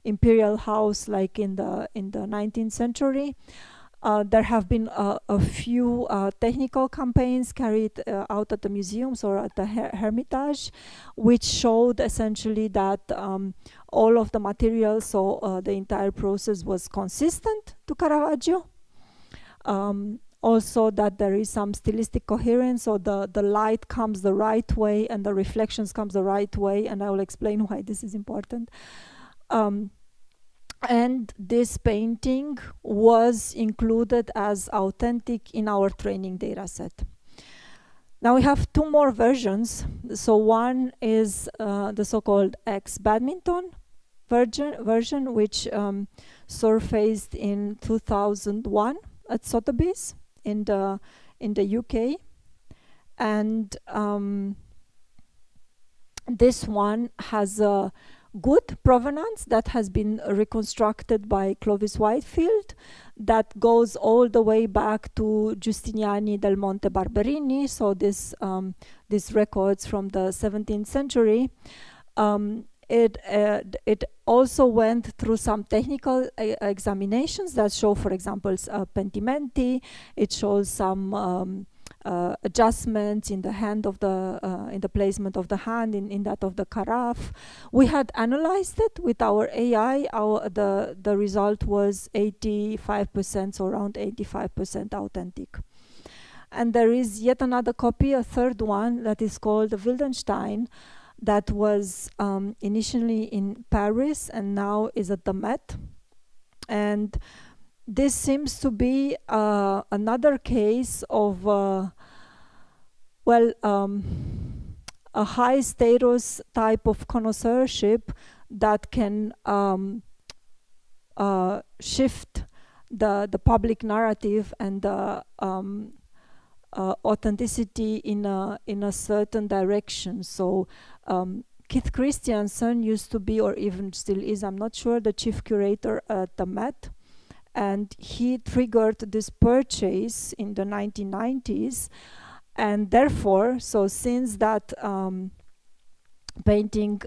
imperial house, like in the 19th century. There have been a few technical campaigns carried out at the museums or at the Hermitage, which showed essentially that all of the materials, so the entire process was consistent to Caravaggio. Also that there is some stylistic coherence, so the light comes the right way and the reflections comes the right way, and I will explain why this is important. And this painting was included as authentic in our training data set. Now we have 2 more versions. So one is the so-called ex-badminton version, which surfaced in 2001 at Sotheby's in the UK. And this one has a good provenance that has been reconstructed by Clovis Whitefield, that goes all the way back to Giustiniani del Monte Barberini. So this records from the 17th century. It also went through some technical examinations that show, for example, pentimenti. It shows some adjustments in the hand of in the placement of the hand, in that of the carafe. We had analyzed it with our AI. The result was 85%, so around 85% authentic. And there is yet another copy, a third one, that is called the Wildenstein, that was initially in Paris and now is at the Met. And this seems to be another case of a high status type of connoisseurship that can shift the public narrative and the authenticity in a certain direction. So Keith Christiansen used to be, or even still is, I'm not sure, the chief curator at the Met. And he triggered this purchase in the 1990s, and therefore, so since that painting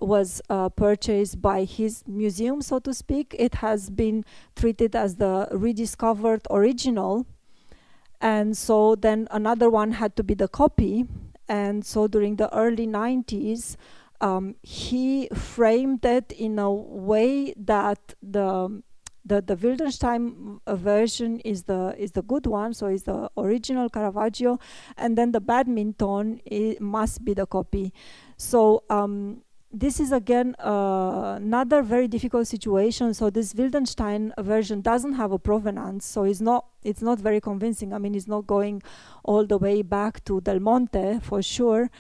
was purchased by his museum, so to speak, it has been treated as the rediscovered original. And so then another one had to be the copy. And so during the early 90s, he framed it in a way that the Wildenstein version is the good one, so is the original Caravaggio, and then the badminton must be the copy. So this is again another very difficult situation. So this Wildenstein version doesn't have a provenance, so it's not very convincing. I mean, it's not going all the way back to Del Monte for sure.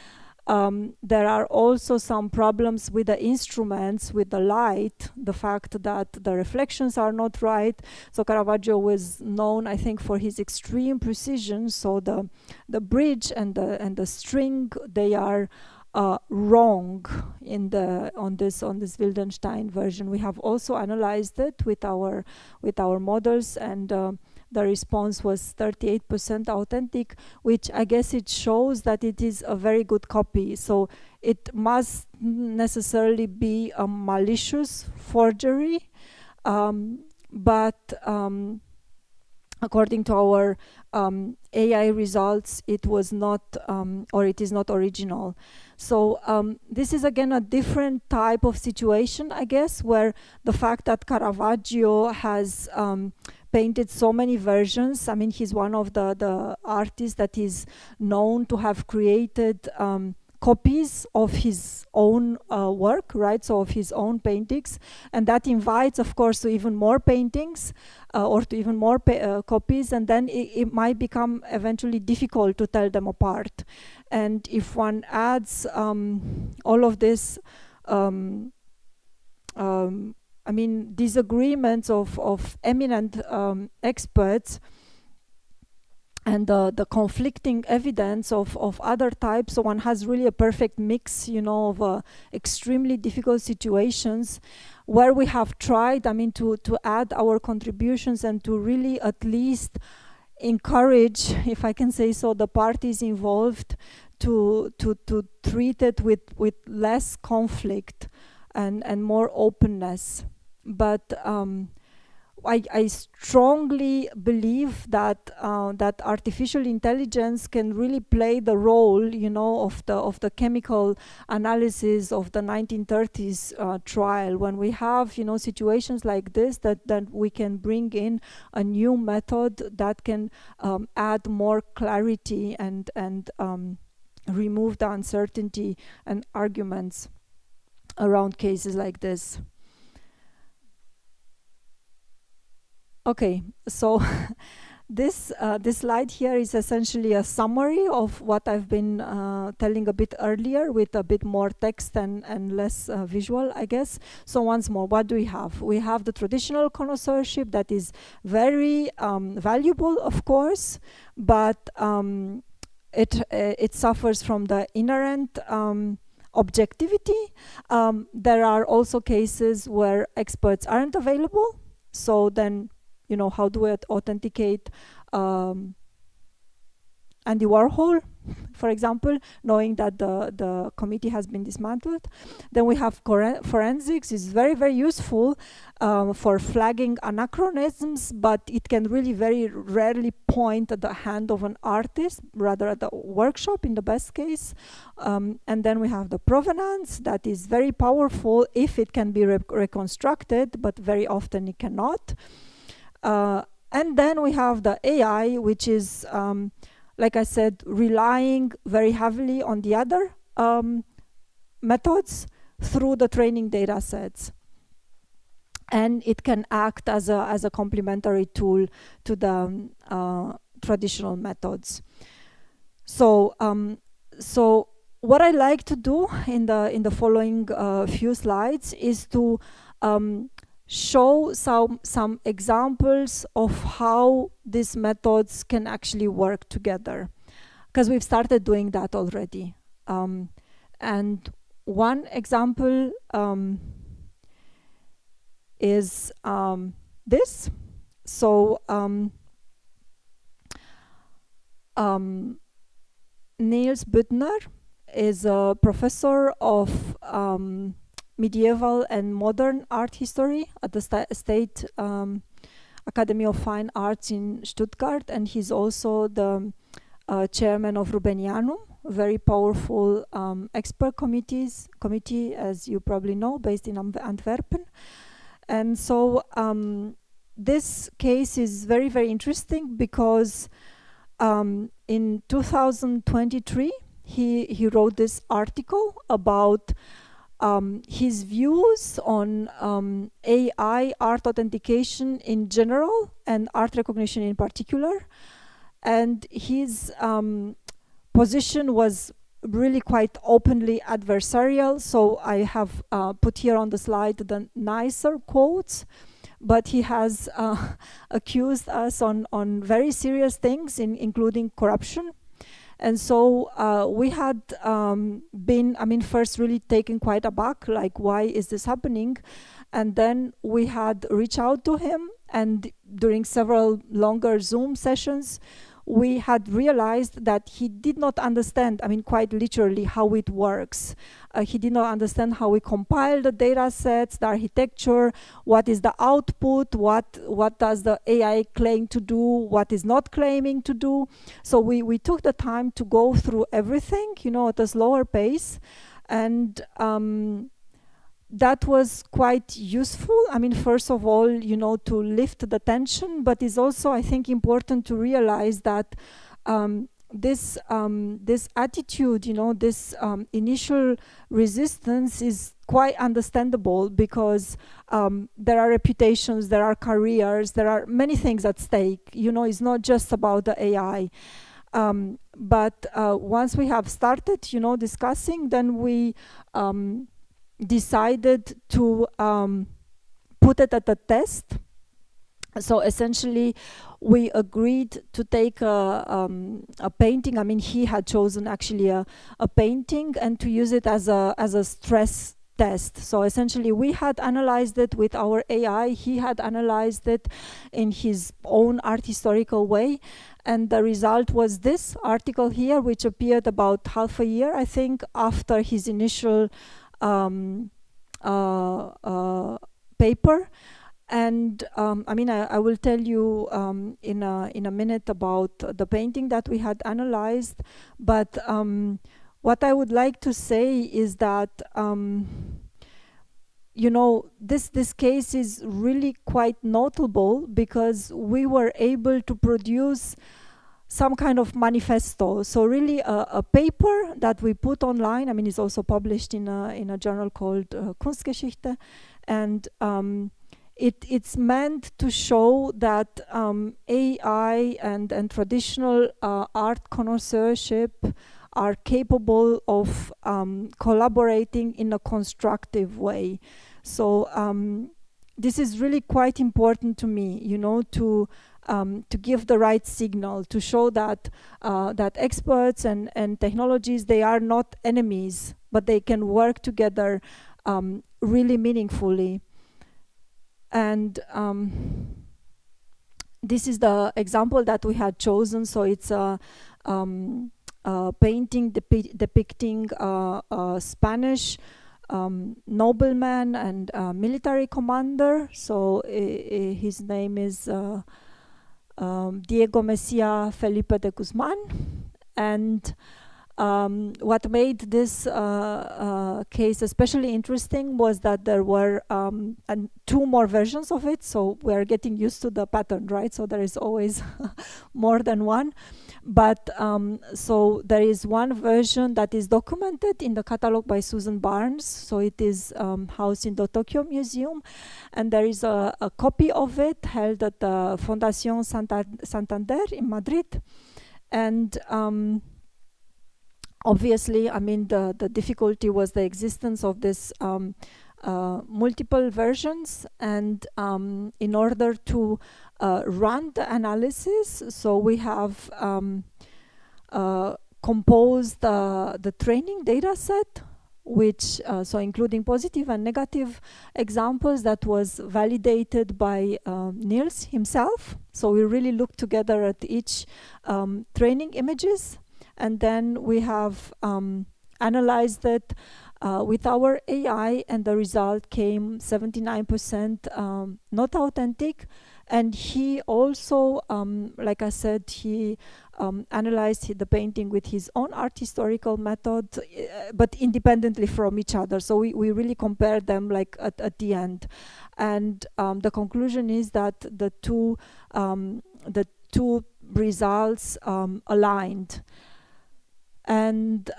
There are also some problems with the instruments, with the light, the fact that the reflections are not right. So Caravaggio was known, I think, for his extreme precision. So the bridge and the string, they are wrong on this Wildenstein version. We have also analyzed it with our models, and the response was 38% authentic, which I guess it shows that it is a very good copy. So it must necessarily be a malicious forgery, but according to our AI results, it was not, or it is not original. So this is again a different type of situation, I guess, where the fact that Caravaggio has painted so many versions. I mean, he's one of the artists that is known to have created copies of his own work, right? So of his own paintings, and that invites, of course, to even more paintings or to even more copies, and then it might become eventually difficult to tell them apart. And if one adds all of this, I mean, disagreements of eminent experts, and the conflicting evidence of other types, so one has really a perfect mix, you know, of extremely difficult situations where we have tried, I mean, to add our contributions and to really at least encourage, if I can say so, the parties involved to treat it with less conflict and more openness. But I strongly believe that that artificial intelligence can really play the role, you know, of the chemical analysis of the 1930s trial, when we have, you know, situations like this, that we can bring in a new method that can add more clarity and remove the uncertainty and arguments around cases like this. Okay, so this slide here is essentially a summary of what I've been telling a bit earlier, with a bit more text and less visual, I guess. So once more, what do we have? We have the traditional connoisseurship that is very valuable, of course, but it suffers from the inherent objectivity. There are also cases where experts aren't available, so then, you know, how do we authenticate Andy Warhol, for example, knowing that the committee has been dismantled? Then we have forensics is very, very useful for flagging anachronisms, but it can really very rarely point at the hand of an artist, rather at the workshop in the best case. And then we have the provenance that is very powerful if it can be reconstructed, but very often it cannot. And then we have the AI, which is, like I said, relying very heavily on the other methods through the training data sets. And it can act as a complementary tool to the traditional methods. So, so what I like to do in the following few slides is to show some examples of how these methods can actually work together, because we've started doing that already. And one example is this. So Niels Büttner is a professor of medieval and modern art history at the State Academy of Fine Arts in Stuttgart, and he's also the chairman of Rubenianum, a very powerful expert committee, as you probably know, based in Antwerpen. And so this case is very, very interesting because in 2023 he wrote this article about his views on AI art authentication in general and art recognition in particular. And his position was really quite openly adversarial. So I have put here on the slide the nicer quotes, but he has accused us on very serious things, including corruption. And so we had been, first really taken quite aback, like, why is this happening? And then we had reached out to him, and during several longer Zoom sessions, we had realized that he did not understand, quite literally, how it works. He did not understand how we compile the data sets, the architecture, what is the output, what does the AI claim to do, what is not claiming to do. So we took the time to go through everything, at a slower pace. And that was quite useful. First of all, to lift the tension, but it's also, I think, important to realize that this attitude, this initial resistance is quite understandable, because there are reputations, there are careers, there are many things at stake. It's not just about the AI. But once we have started, discussing, then we decided to put it at a test. So essentially, we agreed to take a painting. He had chosen actually a painting, and to use it as a stress test. So essentially, we had analyzed it with our AI. He had analyzed it in his own art historical way. And the result was this article here, which appeared about half a year, I think, after his initial paper. And I will tell you in a minute about the painting that we had analyzed. But what I would like to say is that this case is really quite notable, because we were able to produce some kind of manifesto. So really a paper that we put online. It's also published in a journal called Kunstgeschichte. And it's meant to show that AI and traditional art connoisseurship are capable of collaborating in a constructive way. So this is really quite important to me, to give the right signal, to show that that experts and technologies, they are not enemies, but they can work together really meaningfully. And this is the example that we had chosen. So it's a painting depicting a Spanish nobleman and military commander. So his name is Diego Mesía Felipe de Guzmán. And what made this case especially interesting was that there were two more versions of it. So we are getting used to the pattern, right? So there is always more than one. But so there is one version that is documented in the catalog by Susan Barnes. So it is housed in the Tokyo Museum. And there is a copy of it held at the Fundación Santander in Madrid. And obviously, the difficulty was the existence of this multiple versions. And in order to run the analysis, so we have composed the training data set, which so including positive and negative examples, that was validated by Niels himself. So we really looked together at each training images, and then we have analyzed it with our AI, and the result came 79% not authentic. And he also, like I said, he analyzed the painting with his own art historical method, but independently from each other. So we really compared them like at the end. And the conclusion is that the two results aligned. And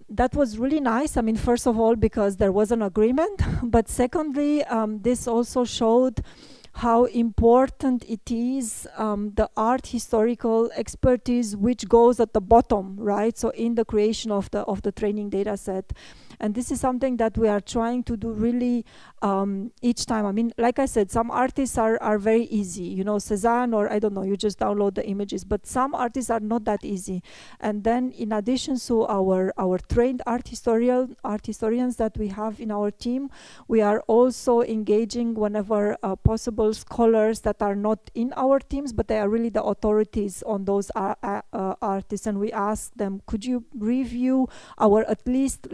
that was really nice. I mean, first of all, because there was an agreement, but secondly, this also showed how important it is, the art historical expertise, which goes at the bottom, right? So in the creation of the training data set. And this is something that we are trying to do really each time. I mean, like I said, some artists are very easy, you know, Cezanne, or I don't know, you just download the images, but some artists are not that easy. And then in addition to our trained art historians that we have in our team, we are also engaging whenever possible scholars that are not in our teams, but they are really the authorities on those artists. And we ask them, could you review our at least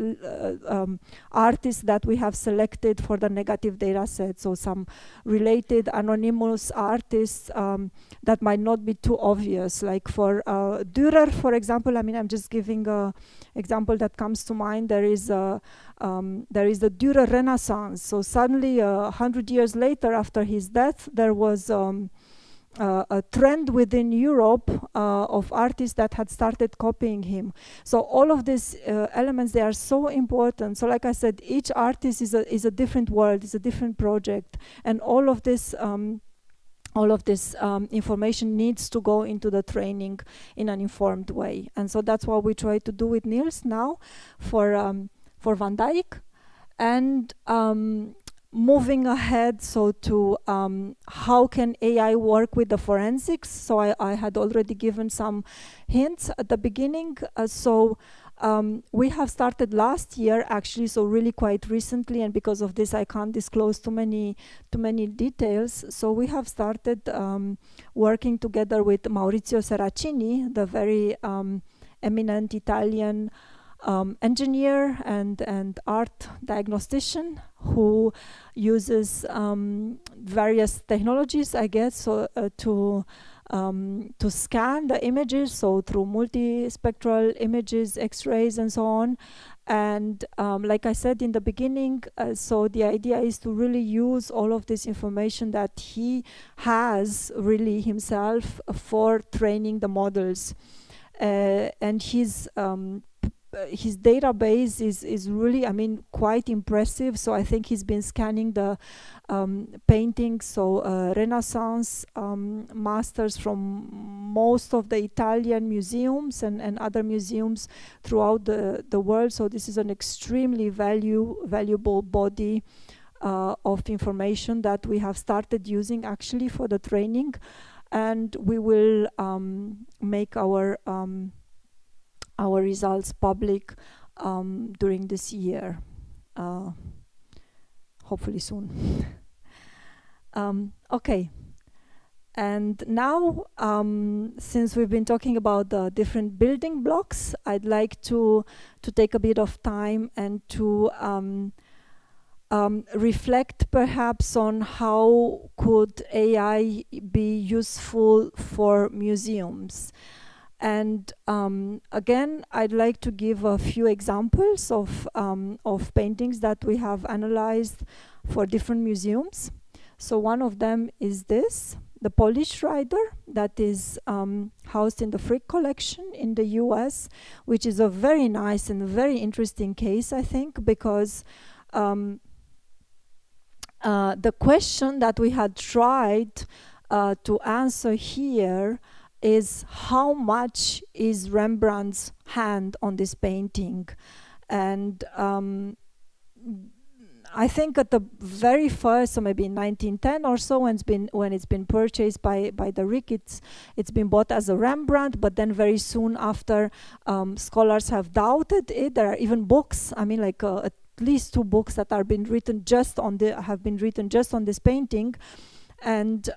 artists that we have selected for the negative data set, so some related anonymous artists that might not be too obvious, like for Dürer, for example. I mean, I'm just giving an example that comes to mind. There is the Dürer Renaissance. So suddenly, 100 years later, after his death, there was a trend within Europe of artists that had started copying him. So all of these elements, they are so important. So like I said, each artist is a different world, is a different project, and all of this information needs to go into the training in an informed way. And so that's what we try to do with Niels now for Van Dijk. And moving ahead, so to how can AI work with the forensics? So I had already given some hints at the beginning. We have started last year, actually, so really quite recently, and because of this I can't disclose too many details. So we have started working together with Maurizio Serracini, the very eminent Italian engineer and art diagnostician, who uses various technologies, I guess, so to scan the images, so through multispectral images, X-rays, and so on. And like I said in the beginning, so the idea is to really use all of this information that he has really himself for training the models. And his database is really, I mean, quite impressive. So I think he's been scanning the paintings, so Renaissance masters from most of the Italian museums and other museums throughout the world. So this is an extremely valuable body of information that we have started using actually for the training. And we will make our results public during this year, hopefully soon. Okay, and now since we've been talking about the different building blocks, I'd like to take a bit of time and to reflect perhaps on how could AI be useful for museums. And again, I'd like to give a few examples of paintings that we have analyzed for different museums. So one of them is this, the Polish Rider, that is housed in the Frick collection in the US, which is a very nice and very interesting case, I think, because the question that we had tried to answer here is how much is Rembrandt's hand on this painting. And I think at the very first, so maybe in 1910 or so, when it's been purchased by the Rick, it's been bought as a Rembrandt, but then very soon after, scholars have doubted it. There are even books, I mean, like at least 2 books that have been written just on this painting. And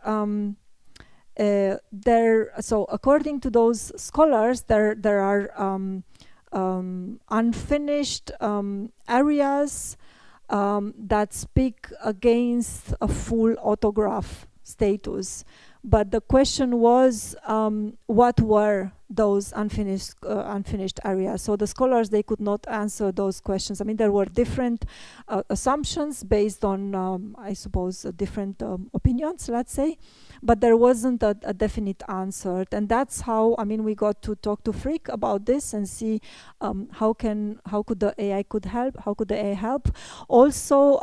so according to those scholars, there are unfinished areas that speak against a full autograph status. But the question was, what were those unfinished areas. So the scholars, they could not answer those questions. I mean, there were different assumptions based on, I suppose, different opinions, let's say, but there wasn't a definite answer. And that's how, I mean, we got to talk to Frick about this and see how could the AI help, how could the AI help. Also,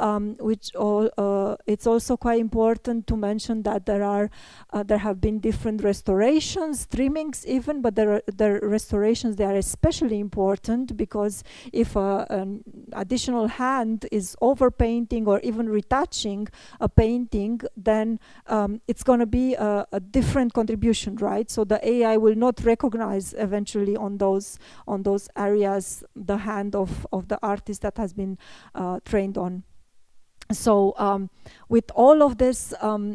it's also quite important to mention that there have been different restorations, trimmings even, but the restorations, they are especially important because if an additional hand is overpainting or even retouching a painting, then it's going to be a different contribution, right? So the AI will not recognize eventually on those areas the hand of the artist that has been trained on. So with all of these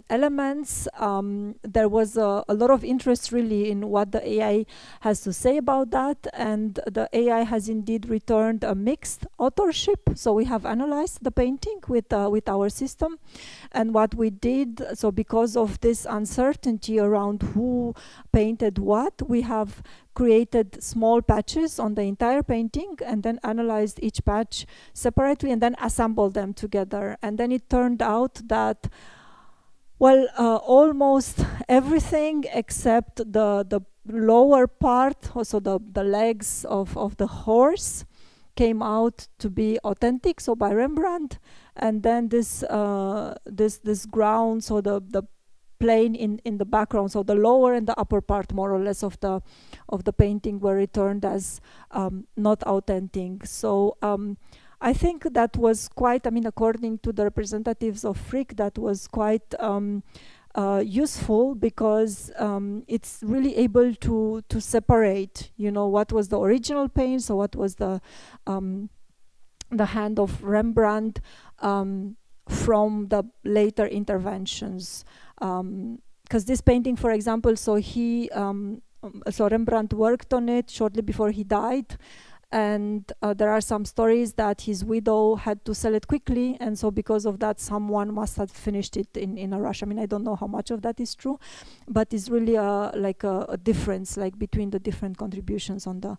elements, there was a lot of interest really in what the AI has to say about that, and the AI has indeed returned a mixed authorship. So we have analyzed the painting with our system, and what we did, so because of this uncertainty around who painted what, we have created small patches on the entire painting and then analyzed each patch separately and then assembled them together. And then it turned out that, well, almost everything except the lower part, also the legs of the horse, came out to be authentic, so by Rembrandt. And then this ground, so the plane in the background, so the lower and the upper part more or less of the painting were returned as not authentic. So I think that was quite, I mean, according to the representatives of Frick, that was quite useful because it's really able to separate, you know, what was the original paint, so what was the hand of Rembrandt from the later interventions. Because this painting, for example, so Rembrandt worked on it shortly before he died, and there are some stories that his widow had to sell it quickly, and so because of that, someone must have finished it in a rush. I mean, I don't know how much of that is true, but it's really like a difference, like between the different contributions on the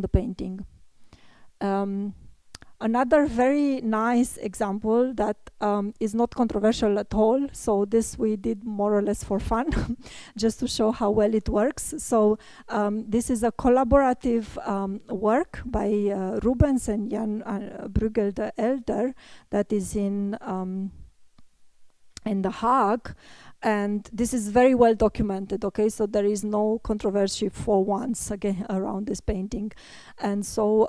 painting. Another very nice example that is not controversial at all, so this we did more or less for fun, just to show how well it works. So this is a collaborative work by Rubens and Jan Bruegel the Elder that is in The Hague, and this is very well documented, okay, so there is no controversy for once again around this painting. And so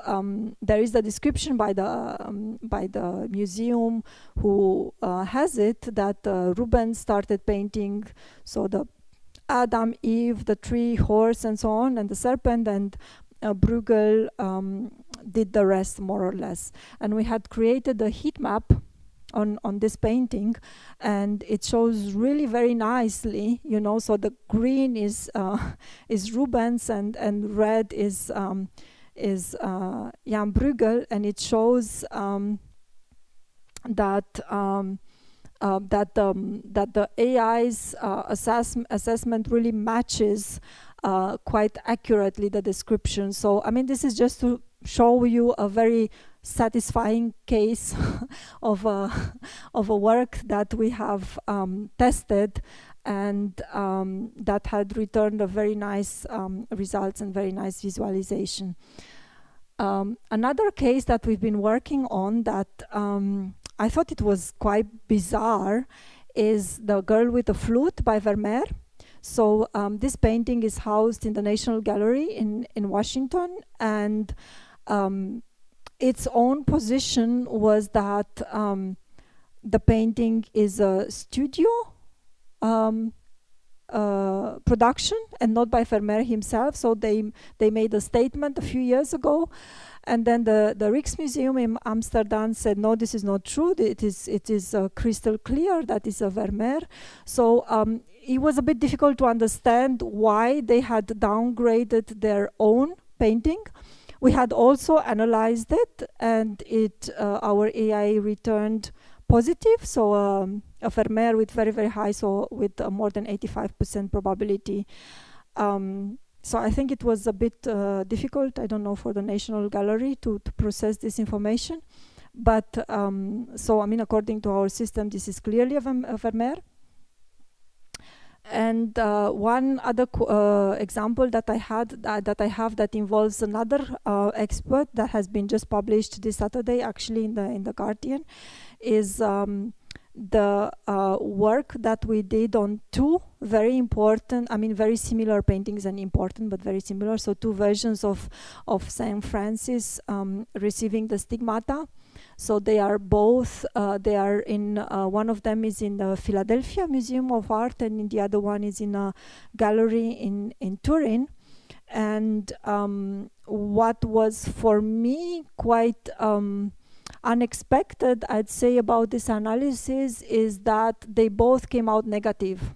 there is a description by the museum who has it that Rubens started painting, so the Adam, Eve, the tree, horse, and so on, and the serpent, and Bruegel did the rest more or less. And we had created a heat map on this painting, and it shows really very nicely, you know, so the green is Rubens and red is Jan Bruegel, and it shows that the AI's assessment really matches quite accurately the description. So I mean, this is just to show you a very satisfying case of a work that we have tested, and that had returned a very nice results and very nice visualization. Another case that we've been working on that I thought it was quite bizarre is The Girl with the Flute by Vermeer. So this painting is housed in the National Gallery in Washington, and its own position was that the painting is a studio production and not by Vermeer himself. So they made a statement a few years ago, and then the Rijksmuseum in Amsterdam said, no, this is not true. It is crystal clear that is a Vermeer. So it was a bit difficult to understand why they had downgraded their own painting. We had also analyzed it, and our AI returned positive, so a Vermeer with very, very high, so with more than 85% probability. So I think it was a bit difficult, I don't know, for the National Gallery to process this information. But so, I mean, according to our system, this is clearly a Vermeer. And one other example that I have that involves another expert that has been just published this Saturday, actually in the Guardian, is the work that we did on two very important, I mean, very similar paintings, and important but very similar. So two versions of Saint Francis receiving the stigmata. So they are both, they are in, one of them is in the Philadelphia Museum of Art, and the other one is in a gallery in Turin. And what was for me quite unexpected, I'd say, about this analysis is that they both came out negative.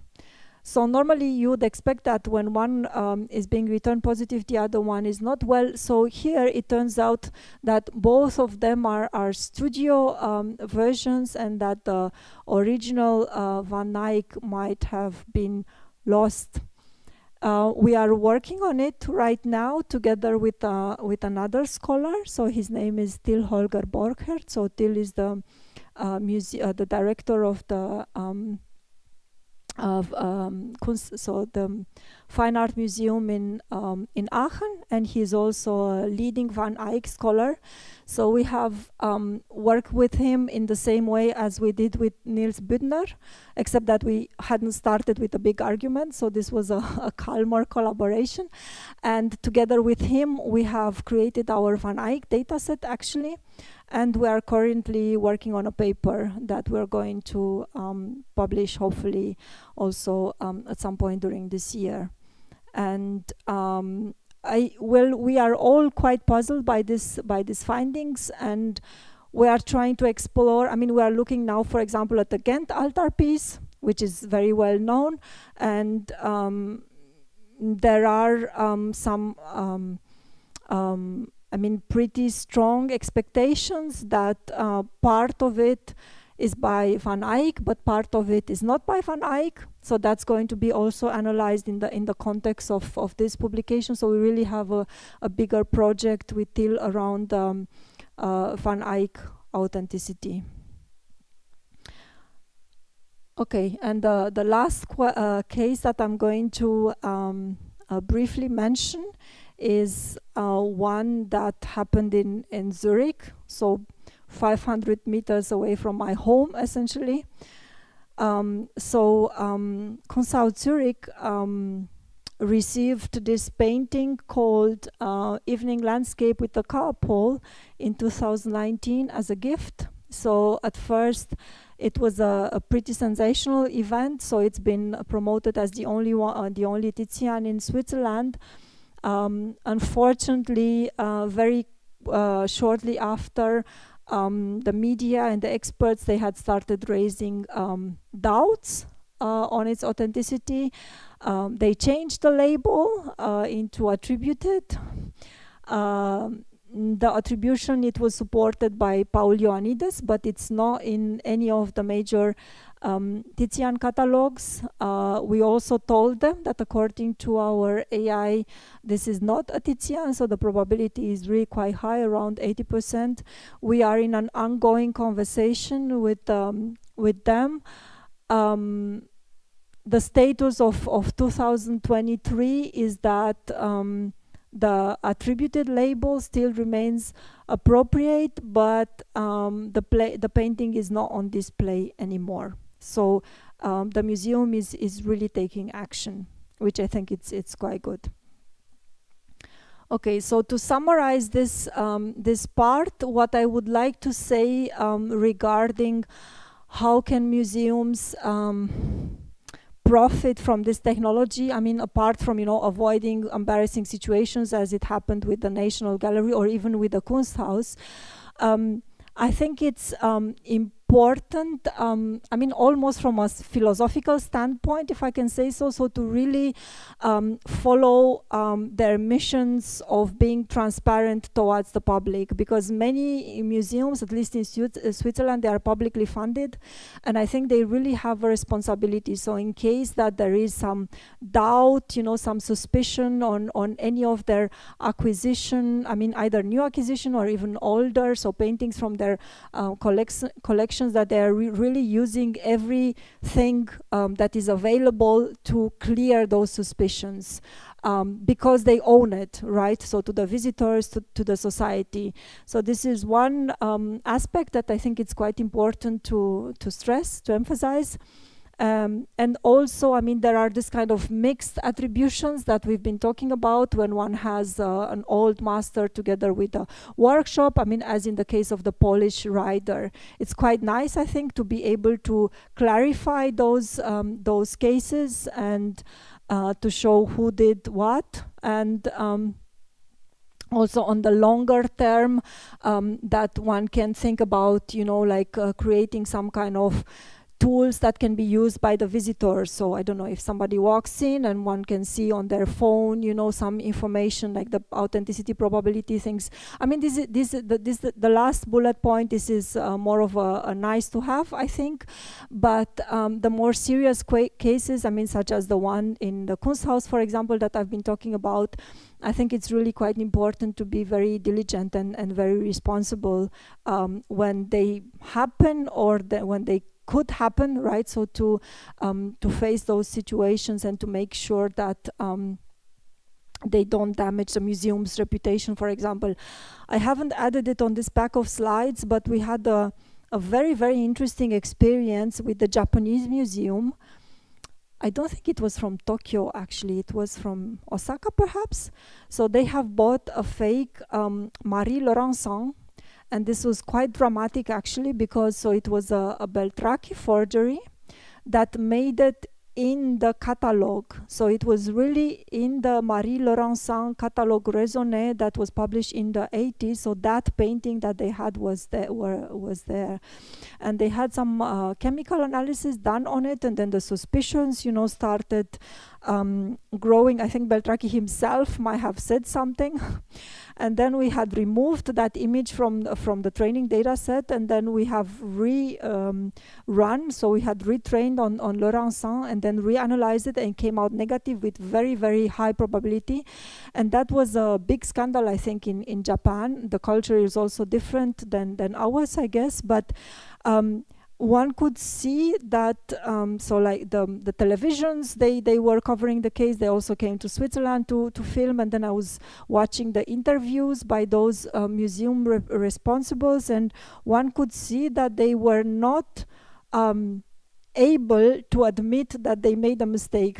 So normally you would expect that when one is being returned positive, the other one is not. Well, so here it turns out that both of them are studio versions, and that the original Van Eyck might have been lost. We are working on it right now together with another scholar. So his name is Till Holger Borchert. So Till is the the director of the so the Fine Art Museum in Aachen, and he's also a leading Van Eyck scholar. So we have worked with him in the same way as we did with Niels Büdner, except that we hadn't started with a big argument, so this was a calmer collaboration. And together with him, we have created our Van Eyck dataset, actually. And we are currently working on a paper that we're going to publish, hopefully, also at some point during this year. And we are all quite puzzled by these findings, and we are trying to explore. I mean, we are looking now, for example, at the Ghent altarpiece, which is very well known, and there are some I mean, pretty strong expectations that part of it is by Van Eyck, but part of it is not by Van Eyck. So that's going to be also analyzed in the context of this publication. So we really have a bigger project with Till around Van Eyck authenticity. Okay, and the last case that I'm going to briefly mention is one that happened in Zurich, so 500 meters away from my home, essentially. Kunsthaus Zurich received this painting called Evening Landscape with the Carpole in 2019 as a gift. So at first it was a pretty sensational event, so it's been promoted as the only Tizian in Switzerland. Unfortunately, very shortly after, the media and the experts, they had started raising doubts on its authenticity. They changed the label into attributed. The attribution, it was supported by Paul Ioannidis, but it's not in any of the major Tizian catalogs. We also told them that according to our AI, this is not a Tizian, so the probability is really quite high, around 80%. We are in an ongoing conversation with them. The status of 2023 is that the attributed label still remains appropriate, but the painting is not on display anymore. So the museum is really taking action, which I think it's quite good. Okay, so to summarize this this part, what I would like to say regarding how can museums profit from this technology, I mean, apart from, avoiding embarrassing situations as it happened with the National Gallery or even with the Kunsthaus, I think it's important important, I mean, almost from a philosophical standpoint, if I can say so, so to really follow their missions of being transparent towards the public, because many museums, at least in Switzerland, they are publicly funded, and I think they really have a responsibility. So in case that there is some doubt, you know, some suspicion on any of their acquisition, I mean, either new acquisition or even older, so paintings from their collections, that they are really using everything that is available to clear those suspicions, because they own it, right? So to the visitors, to the society. So this is one aspect that I think it's quite important to stress, to emphasize. And also, I mean, there are this kind of mixed attributions that we've been talking about when one has an old master together with a workshop. I mean, as in the case of the Polish rider, it's quite nice, I think, to be able to clarify those cases and to show who did what, and also on the longer term, that one can think about, you know, like creating some kind of tools that can be used by the visitors. So I don't know, if somebody walks in and one can see on their phone, you know, some information like the authenticity probability things. I mean, the last bullet point, this is more of a nice to have, I think. But the more serious cases, I mean, such as the one in the Kunsthaus, for example, that I've been talking about, I think it's really quite important to be very diligent and very responsible when they happen, or when they could happen, right? So to face those situations and to make sure that they don't damage the museum's reputation, for example. I haven't added it on this pack of slides, but we had a very, very interesting experience with the Japanese museum. I don't think it was from Tokyo, actually. It was from Osaka, perhaps. So they have bought a fake Marie Laurencin. And this was quite dramatic, actually, because so it was a Beltracchi forgery that made it in the catalogue. So it was really in the Marie Laurencin catalogue raisonné that was published in the 80s. So that painting that they had was there. And they had some chemical analysis done on it, and then the suspicions, you know, started growing. I think Beltracchi himself might have said something. And then we had removed that image from the training data set, and then we have run. So we had retrained on Laurencin and then reanalyzed it, and came out negative with very, very high probability. And that was a big scandal, I think, in Japan. The culture is also different than ours, I guess. But one could see that, so like the televisions, they were covering the case. They also came to Switzerland to film, and then I was watching the interviews by those museum responsibles, and one could see that they were not able to admit that they made a mistake.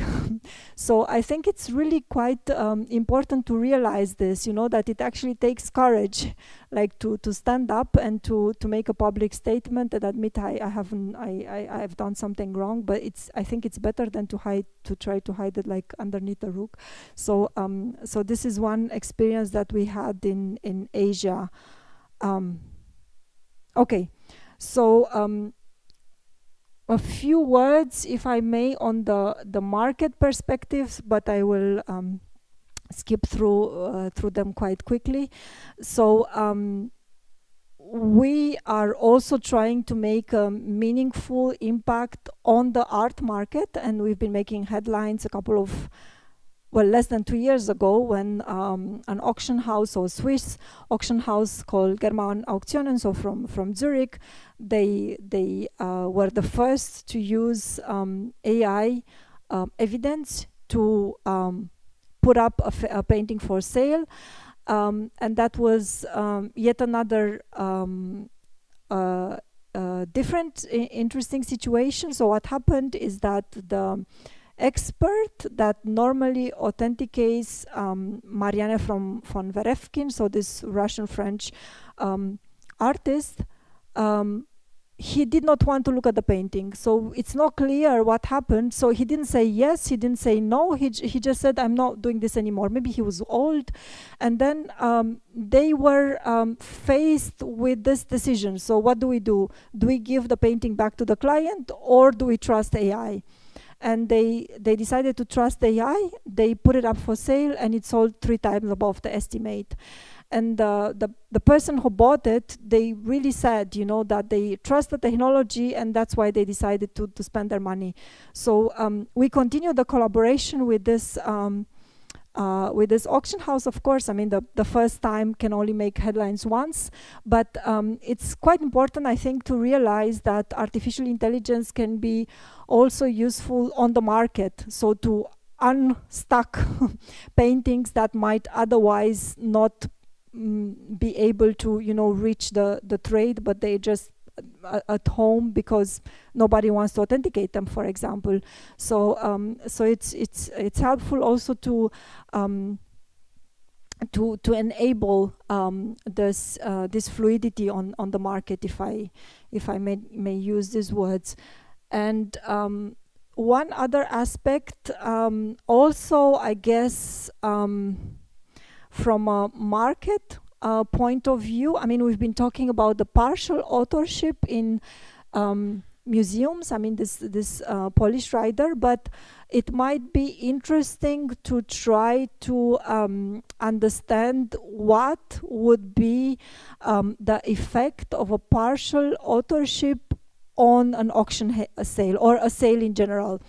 So I think it's really quite important to realize this, you know, that it actually takes courage, like to stand up and to make a public statement and admit I have done something wrong. But I think it's better than to try to hide it like underneath a rook. So so this is one experience that we had in Asia. Okay, so a few words, if I may, on the market perspectives, but I will skip through them quite quickly. So we are also trying to make a meaningful impact on the art market, and we've been making headlines less than 2 years ago, when an auction house, or Swiss auction house called German Auktionen, so from Zurich, they were the first to use AI evidence to put up a painting for sale, and that was yet another different, interesting situation. So what happened is that the expert that normally authenticates Marianne von Verefkin, so this Russian-French artist, he did not want to look at the painting, so it's not clear what happened. So he didn't say yes, he didn't say no, he just said, I'm not doing this anymore. Maybe he was old. And then they were faced with this decision. So what do? Do we give the painting back to the client, or do we trust AI? And they decided to trust AI. They put it up for sale, and it sold 3 times above the estimate. And the person who bought it, they really said, you know, that they trust the technology, and that's why they decided to spend their money. So we continue the collaboration with this auction house. Of course, I mean, the first time can only make headlines once, but it's quite important, I think, to realize that artificial intelligence can be also useful on the market. So to unstuck paintings that might otherwise not be able to, you know, reach the trade, but they just at home because nobody wants to authenticate them, for example. So so it's helpful also to enable this fluidity on the market, if I may use these words. And one other aspect, also, I guess, from a market point of view, I mean, we've been talking about the partial authorship in museums. I mean, this Polish writer, but it might be interesting to try to understand what would be the effect of a partial authorship on an auction sale, or a sale in general.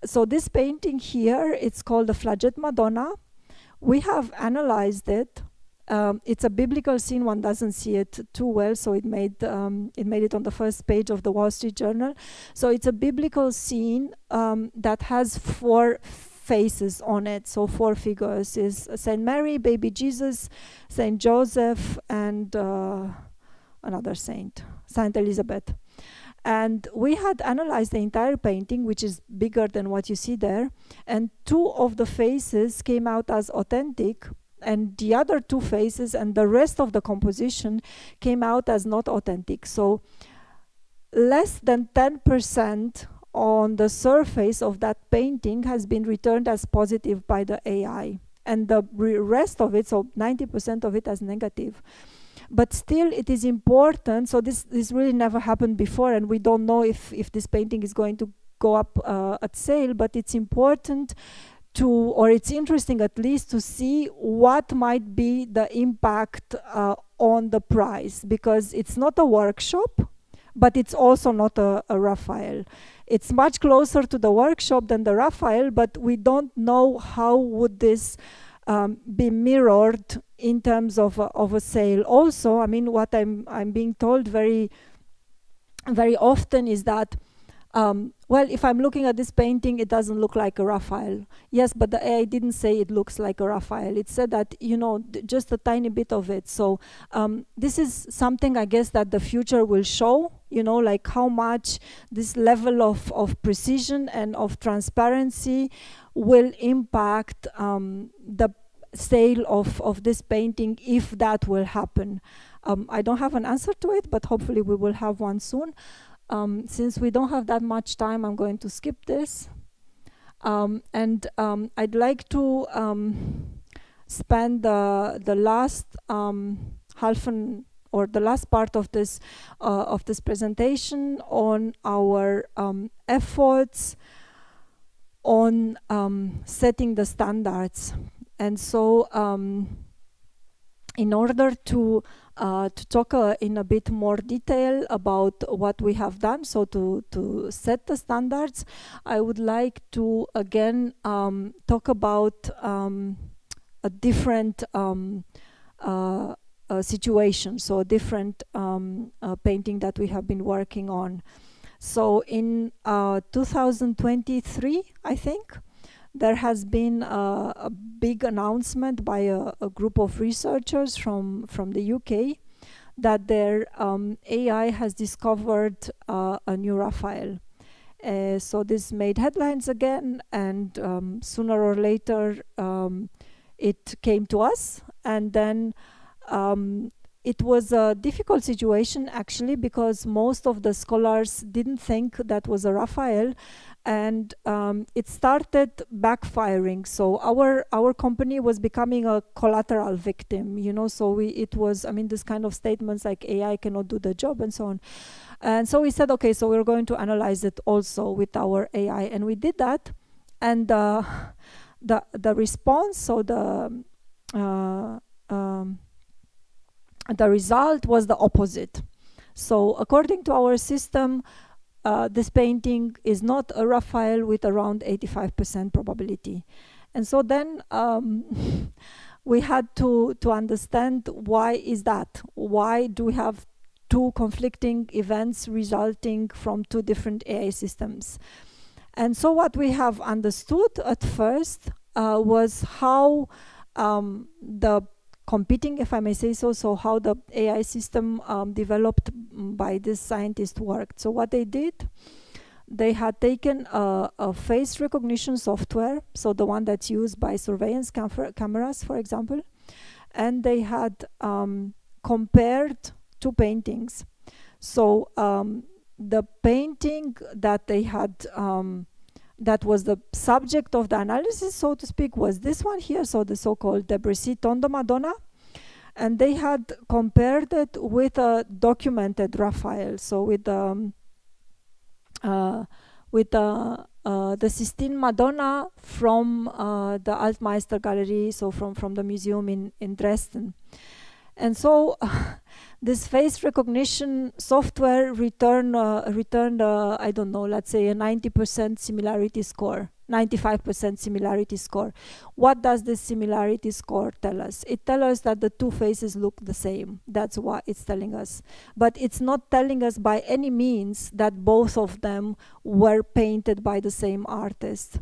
So this painting here, it's called the Flagellate Madonna. We have analyzed it. It's a biblical scene. One doesn't see it too well, so it made it on the first page of the Wall Street Journal. So it's a biblical scene that has 4 faces on it. So 4 figures is Saint Mary, baby Jesus, Saint Joseph, and another saint, Saint Elizabeth. And we had analyzed the entire painting, which is bigger than what you see there, and 2 of the faces came out as authentic, and the other 2 faces and the rest of the composition came out as not authentic. So less than 10% on the surface of that painting has been returned as positive by the AI, and the rest of it, so 90% of it, as negative. But still, it is important. So this really never happened before, and we don't know if this painting is going to go up at sale. But it's important to, or it's interesting at least, to see what might be the impact on the price, because it's not a workshop, but it's also not a Raphael. It's much closer to the workshop than the Raphael, but we don't know how would this be mirrored in terms of a sale. Also, I mean, what I'm being told very, very often is that, well, if I'm looking at this painting, it doesn't look like a Raphael. Yes, but the AI didn't say it looks like a Raphael. It said that, you know, just a tiny bit of it. So this is something, I guess, that the future will show, you know, like how much this level of precision and of transparency will impact the sale of this painting, if that will happen. I don't have an answer to it, but hopefully we will have one soon. Since we don't have that much time, I'm going to skip this. And I'd like to spend the last the last part of this presentation on our efforts on setting the standards. And so in order to talk in a bit more detail about what we have done, so to set the standards, I would like to again talk about a different situation, so a different painting that we have been working on. So in 2023, I think, there has been a big announcement by a group of researchers from the UK that their AI has discovered a new Raphael. So this made headlines again, and sooner or later it came to us, and then it was a difficult situation actually, because most of the scholars didn't think that was a Raphael, and it started backfiring. So our company was becoming a collateral victim, you know. So it was, I mean, this kind of statements like AI cannot do the job and so on. And so we said, okay, so we're going to analyze it also with our AI, and we did that. And the response, so the result was the opposite. So according to our system, this painting is not a Raphael with around 85% probability. And so then we had to understand, why is that? Why do we have two conflicting events resulting from two different AI systems? And so what we have understood at first was how the competing, if I may say so, so how the AI system developed by this scientist worked. So what they did, they had taken a face recognition software, so the one that's used by surveillance cameras, for example, and they had compared two paintings. So the painting that they had, that was the subject of the analysis, so to speak, was this one here, so the so-called Debussy Tondo Madonna. And they had compared it with a documented Raphael, so with the Sistine Madonna from the Altmeister Gallery, so from the museum in Dresden. And so this face recognition software returned, I don't know, let's say a 90% similarity score, 95% similarity score. What does this similarity score tell us? It tells us that the two faces look the same. That's what it's telling us. But it's not telling us by any means that both of them were painted by the same artist.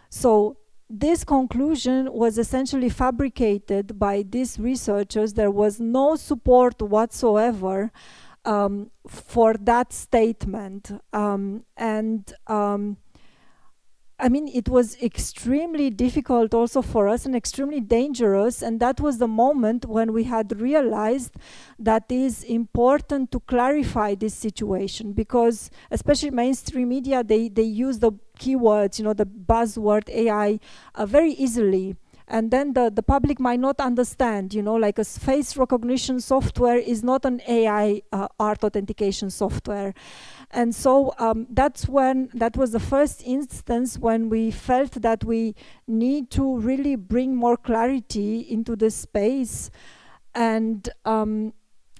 So this conclusion was essentially fabricated by these researchers. There was no support whatsoever for that statement. I mean, it was extremely difficult also for us and extremely dangerous. And that was the moment when we had realized that it is important to clarify this situation, because especially mainstream media, they use the keywords, you know, the buzzword AI very easily. And then the public might not understand, you know, like a face recognition software is not an AI art authentication software. And so that was the first instance when we felt that we need to really bring more clarity into this space. And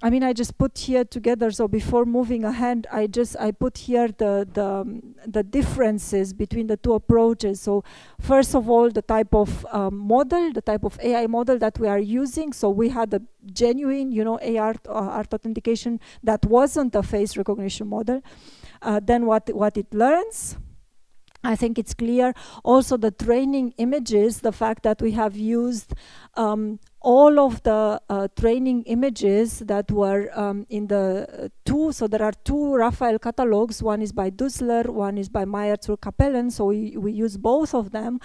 I mean, I just put here together, so before moving ahead, I put here the differences between the two approaches. So first of all, the type of model, the type of AI model that we are using. So we had a genuine, you know, AI art authentication that wasn't a face recognition model. Then what it learns, I think it's clear. Also the training images, the fact that we have used all of the training images that were in the two, so there are two Raphael catalogs, one is by Dussler, one is by Meyer zur Kapellen, so we use both of them.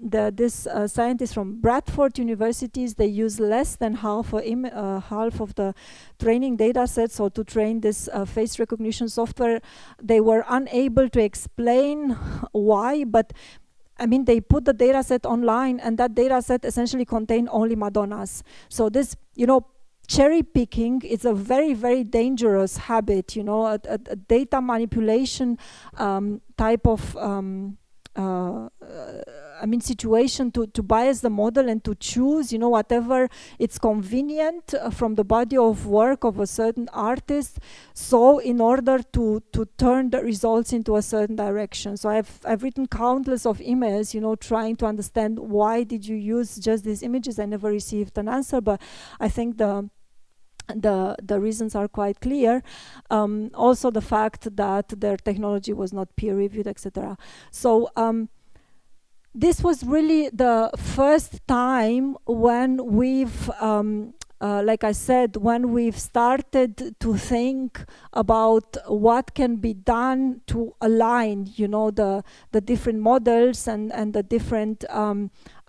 This scientists from Bradford universities, they use less than half of the training data set, so to train this face recognition software. They were unable to explain why, but I mean, they put the data set online, and that data set essentially contained only Madonnas. So this, you know, cherry picking is a very, very dangerous habit, you know, a data manipulation type of I mean, situation to bias the model and to choose, you know, whatever it's convenient from the body of work of a certain artist, so in order to turn the results into a certain direction. So I've written countless of emails, you know, trying to understand why did you use just these images. I never received an answer, but I think the reasons are quite clear. Also the fact that their technology was not peer-reviewed, etc. So this was really the first time when we've, like I said, when we've started to think about what can be done to align, you know, the different models and the different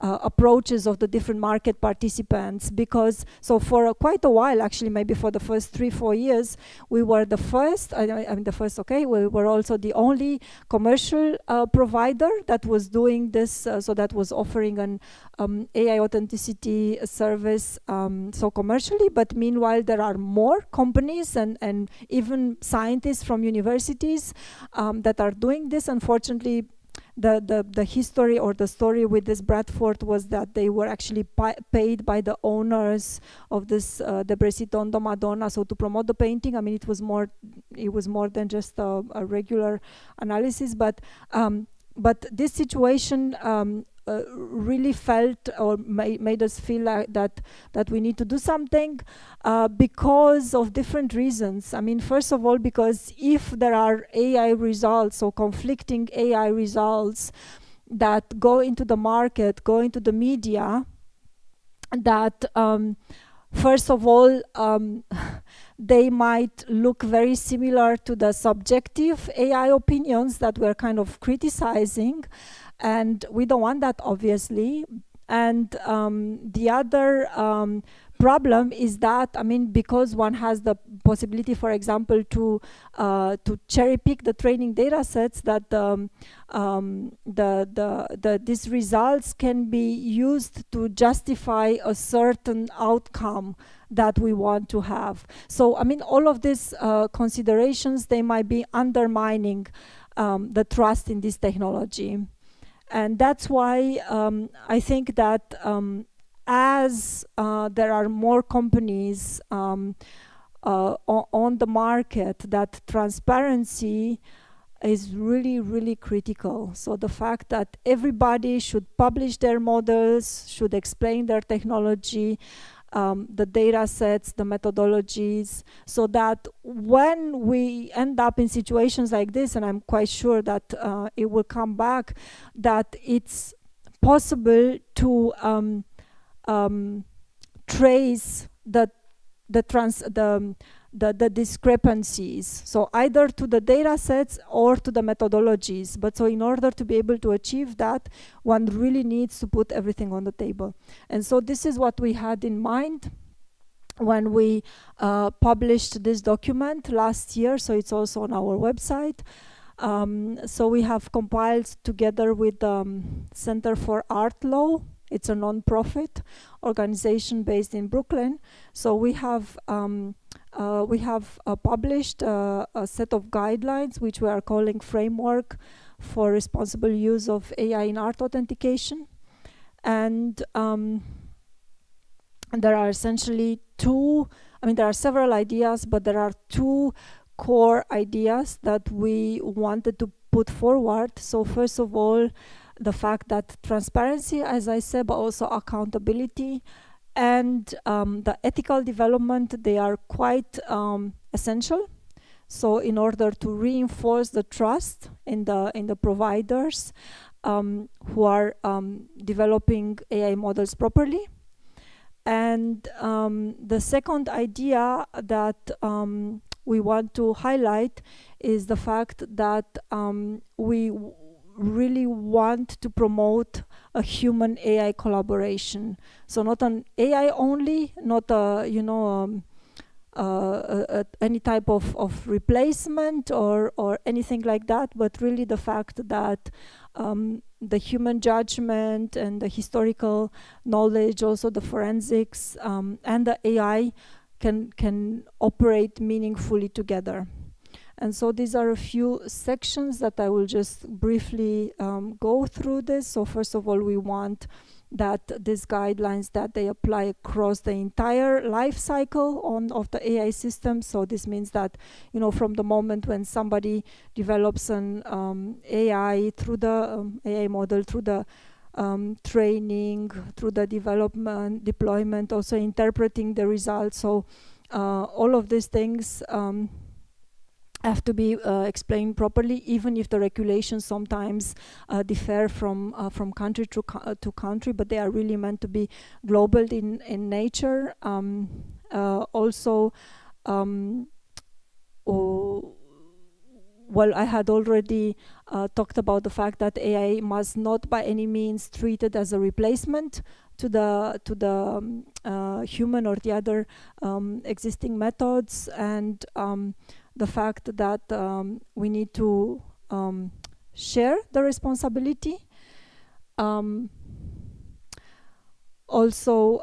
approaches of the different market participants, because so for quite a while, actually maybe for the first 3-4 years, we were the first, we were also the only commercial provider that was doing this, so that was offering an AI authenticity service so commercially, but meanwhile there are more companies and even scientists from universities that are doing this. Unfortunately, the history or the story with this Bradford was that they were actually paid by the owners of this De Bresitondo Madonna, so to promote the painting. I mean, it was more than just a regular analysis, but this situation really felt or made us feel like that we need to do something because of different reasons. I mean, first of all, because if there are AI results or conflicting AI results that go into the market, go into the media, that first of all, they might look very similar to the subjective AI opinions that we're kind of criticizing, and we don't want that, obviously. And the other problem is that, I mean, because one has the possibility, for example, to cherry pick the training data sets, that these results can be used to justify a certain outcome that we want to have. So, I mean, all of these considerations, they might be undermining the trust in this technology. And that's why I think that as there are more companies on the market, that transparency is really, really critical. So the fact that everybody should publish their models, should explain their technology, the data sets, the methodologies, so that when we end up in situations like this, and I'm quite sure that it will come back, that it's possible to trace the discrepancies, so either to the data sets or to the methodologies. But so in order to be able to achieve that, one really needs to put everything on the table. And so this is what we had in mind when we published this document last year, so it's also on our website. So we have compiled together with the Center for Art Law. It's a non-profit organization based in Brooklyn. So we have published a set of guidelines, which we are calling Framework for Responsible Use of AI in Art Authentication. And there are essentially there are several ideas, but there are two core ideas that we wanted to put forward. So first of all, the fact that transparency, as I said, but also accountability and the ethical development, they are quite essential. So in order to reinforce the trust in the providers who are developing AI models properly. And the second idea that we want to highlight is the fact that we really want to promote a human AI collaboration. So not an AI only, not any type of replacement or anything like that, but really the fact that the human judgment and the historical knowledge, also the forensics and the AI can operate meaningfully together. And so these are a few sections that I will just briefly go through this. So first of all, we want that these guidelines, that they apply across the entire life cycle of the AI system. So this means that, from the moment when somebody develops an AI through the AI model, through the training, through the development, deployment, also interpreting the results. So all of these things have to be explained properly, even if the regulations sometimes differ from country to country, but they are really meant to be global in nature. well, I had already talked about the fact that AI must not by any means treated as a replacement to the human or the other existing methods, and the fact that we need to share the responsibility. Also,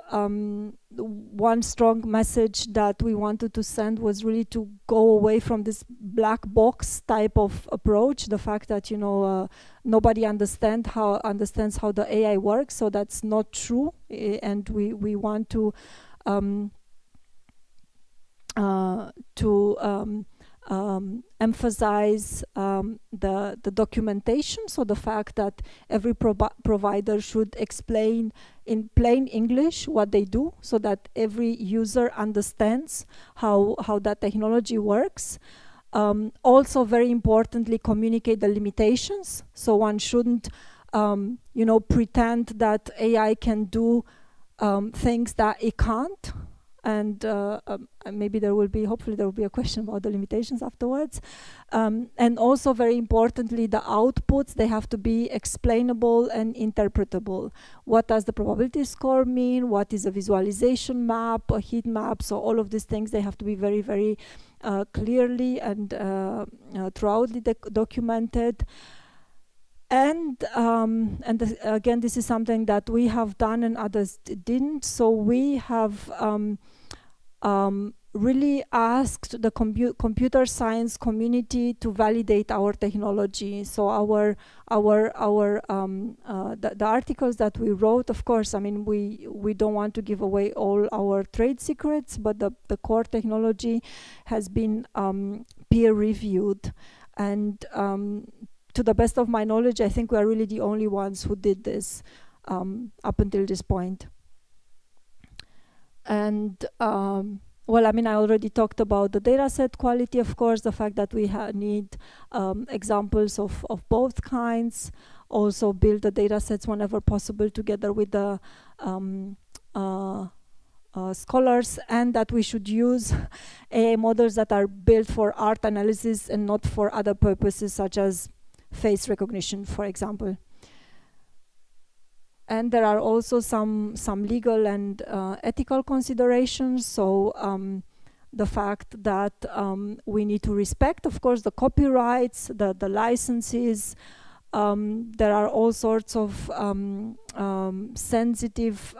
one strong message that we wanted to send was really to go away from this black box type of approach. The fact that nobody understands how the AI works, so that's not true, and we want to emphasize the documentation, so the fact that every provider should explain in plain English what they do, so that every user understands how that technology works. Also, very importantly, communicate the limitations, so one shouldn't pretend that AI can do things that it can't. And maybe hopefully there will be a question about the limitations afterwards. And also, very importantly, the outputs, they have to be explainable and interpretable. What does the probability score mean? What is a visualization map, a heat map? So all of these things, they have to be very, very clearly and thoroughly documented. And again, this is something that we have done and others didn't. So we have really asked the computer science community to validate our technology. So the articles that we wrote, of course, I mean, we don't want to give away all our trade secrets, but the core technology has been peer reviewed, and to the best of my knowledge, I think we are really the only ones who did this up until this point. And well, I mean, I already talked about the data set quality, of course, the fact that we need examples of both kinds. Also build the data sets whenever possible together with the scholars, and that we should use AI models that are built for art analysis and not for other purposes, such as face recognition, for example. And there are also some legal and ethical considerations. So the fact that we need to respect, of course, the copyrights, the licenses. There are all sorts of sensitive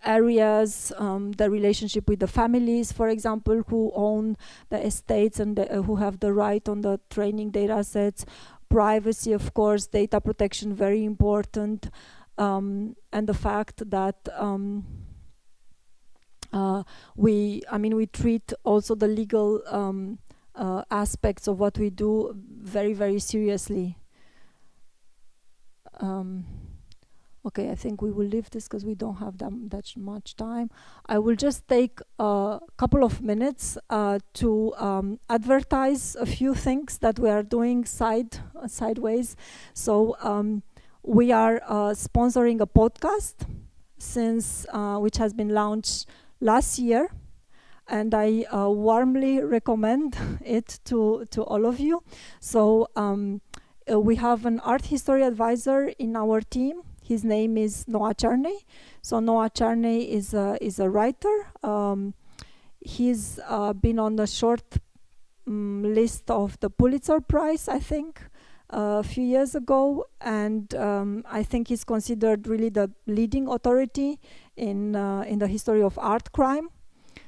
areas, the relationship with the families, for example, who own the estates and who have the right on the training data sets. Privacy, of course, data protection, very important, and the fact that we treat also the legal aspects of what we do very, very seriously. Okay, I think we will leave this because we don't have that much time. I will just take a couple of minutes to advertise a few things that we are doing sideways. So we are sponsoring a podcast which has been launched last year, and I warmly recommend it to all of you. So we have an art history advisor in our team. His name is Noah Charney. So Noah Charney is a writer. He's been on the short list of the Pulitzer Prize, I think, a few years ago, and I think he's considered really the leading authority in the history of art crime.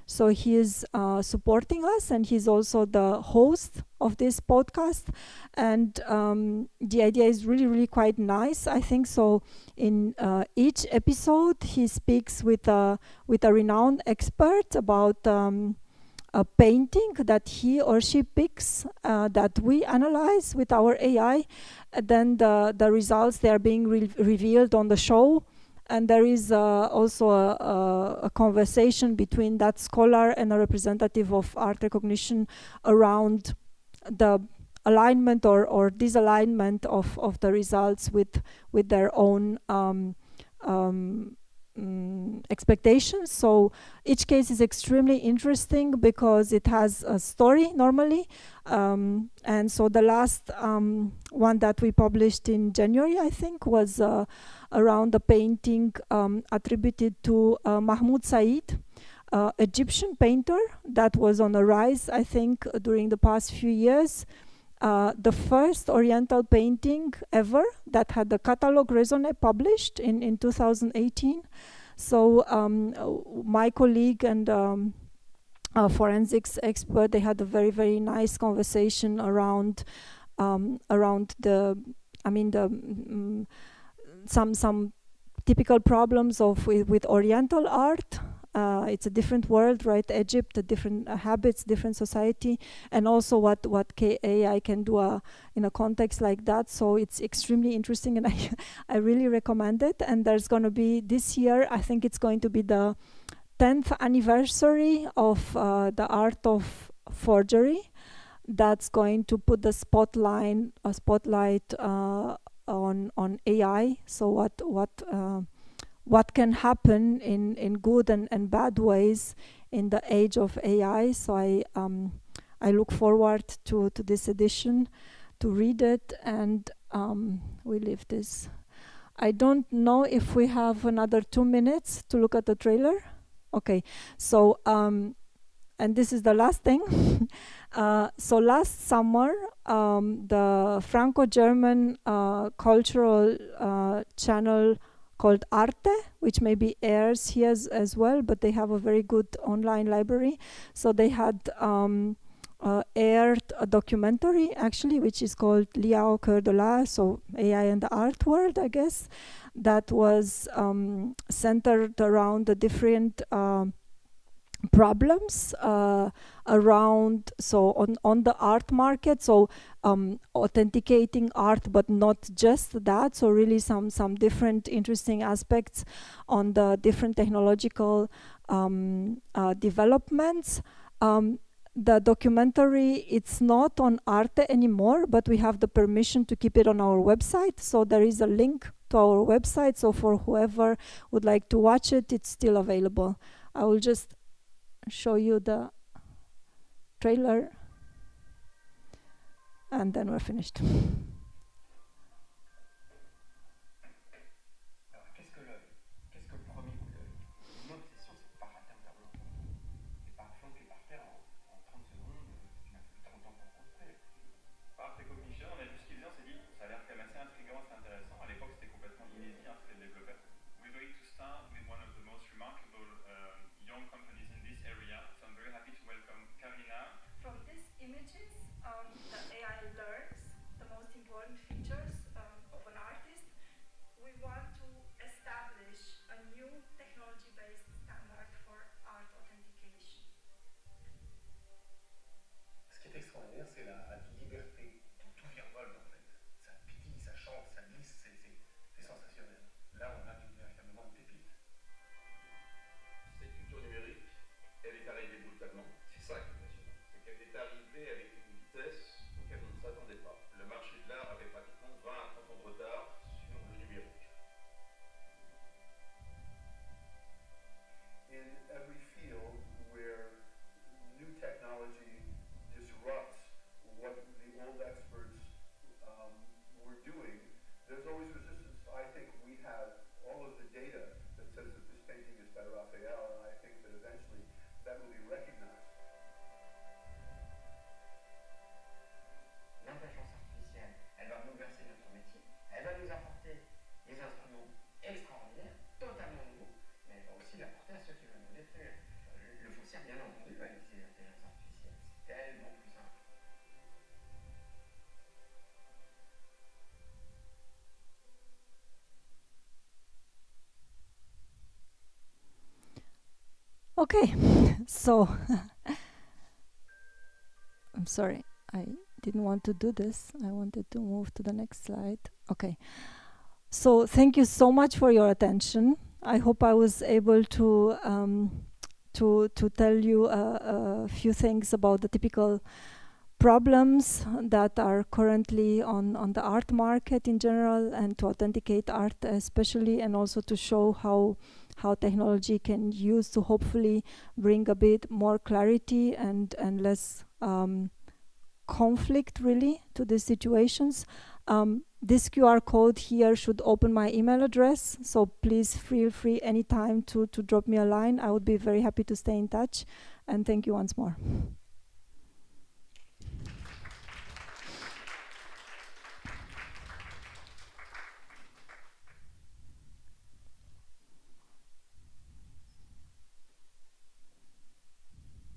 So he is supporting us, and he's also the host of this podcast. And the idea is really, really quite nice, I think. So in each episode, he speaks with a renowned expert about a painting that he or she picks, that we analyze with our AI. And then the results, they are being revealed on the show. And there is also a conversation between that scholar and a representative of art recognition around the alignment or disalignment of the results with their own expectations. So each case is extremely interesting because it has a story normally. And so the last one that we published in January, I think, was around a painting attributed to Mahmoud Said, Egyptian painter that was on a rise, I think, during the past few years. The first Oriental painting ever that had the catalogue raisonné published in 2018. So my colleague and a forensics expert, they had a very, very nice conversation around some typical problems with Oriental art. It's a different world, right? Egypt, different habits, different society, and also what AI can do in a context like that. So it's extremely interesting, and I really recommend it. And there's going to be this year, I think it's going to be the 10th anniversary of the art of forgery. That's going to put the spotlight on AI. So what can happen in good and bad ways in the age of AI. So I look forward to this edition, to read it, and we leave this. I don't know if we have another 2 minutes to look at the trailer. Okay, so and this is the last thing. So last summer, the Franco-German cultural channel called Arte, which maybe airs here as well, but they have a very good online library. So they had aired a documentary, actually, which is called L'IA au cœur de l'art, so AI and the art world, I guess, that was centered around the different problems around, so on the art market, so authenticating art, but not just that, so really some different interesting aspects on the different technological developments. The documentary, it's not on Arte anymore, but we have the permission to keep it on our website, so there is a link to our website, so for whoever would like to watch it, it's still available. I will just show you the trailer and then we're finished. Qu'est-ce que l'œil? Qu'est-ce que le premier coup d'œil? Une obsession, c'est pas rater un tableau. C'est pas planqué par terre en 30 secondes, tu m'as fallu 30 ans pour construire. Par tes cognitions, on a vu ce qu'ils faisaient, on s'est dit, ça a l'air quand même assez intriguant, assez intéressant. À l'époque, c'était complètement inédit, ce qu'elle développait. We're going to start with one of the most remarkable young companies in this area, so I'm very happy to welcome Carina. From these images, the AI learns the most important features of an artist. We want to establish a new technology-based standard for art authentication. Ce qui est extraordinaire, c'est la liberté. Tout virevolte en fait. Ça pétille, ça chante, ça glisse, c'est sensationnel. Là, on a véritablement une pépite. Cette culture numérique, elle est arrivée brutalement. C'est ça qui est passionnant. C'est qu'elle est arrivée avec une vitesse auquel on ne s'attendait pas. Le marché de l'art avait pratiquement 20 à 30 ans de retard sur le numérique. In every field where new technology disrupts what the old experts were doing, there's always resistance. I think we have all of the data that says that this painting is by Raphael, and I think that eventually that will be recognized. L'intelligence artificielle, elle va bouleverser notre métier. Elle va nous apporter des instruments extraordinaires, totalement nouveaux, mais elle va aussi l'apporter à ceux qui veulent nous détruire. Le foncier, bien entendu, va utiliser l'intelligence artificielle. C'est tellement plus simple. Okay, so I'm sorry, I didn't want to do this. I wanted to move to the next slide. Okay, so thank you so much for your attention. I hope I was able to tell you a few things about the typical problems that are currently on the art market in general, and to authenticate art especially, and also to show how how technology can use to hopefully bring a bit more clarity and less conflict really to these situations. This QR code here should open my email address, so please feel free anytime to drop me a line. I would be very happy to stay in touch, and thank you once more.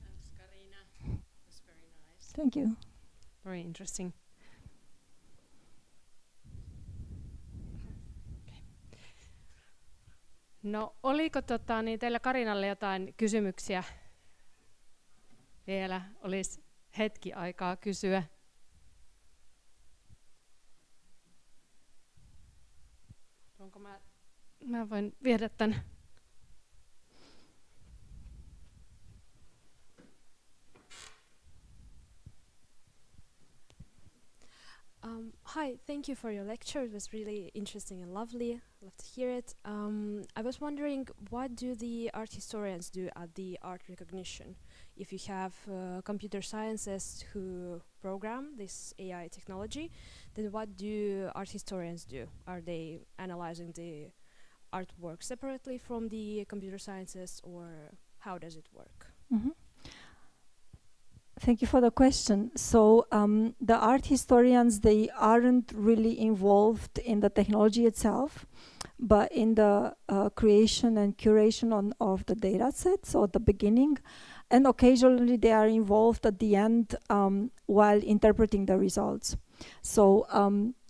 Thanks, Carina. It was very nice. Thank you. Very interesting. No, oliko niin teillä Carinalle jotain kysymyksiä? Vielä olisi hetki aikaa kysyä. Onko mä voin viedä tän. Hi, thank you for your lecture. It was really interesting and lovely. Love to hear it. I was wondering, what do the art historians do at the art recognition? If you have computer scientists who program this AI technology, then what do art historians do? Are they analyzing the artwork separately from the computer scientists, or how does it work? Mm-hmm. Thank you for the question. So the art historians, they aren't really involved in the technology itself, but in the creation and curation of the data set, so at the beginning. And occasionally they are involved at the end while interpreting the results. So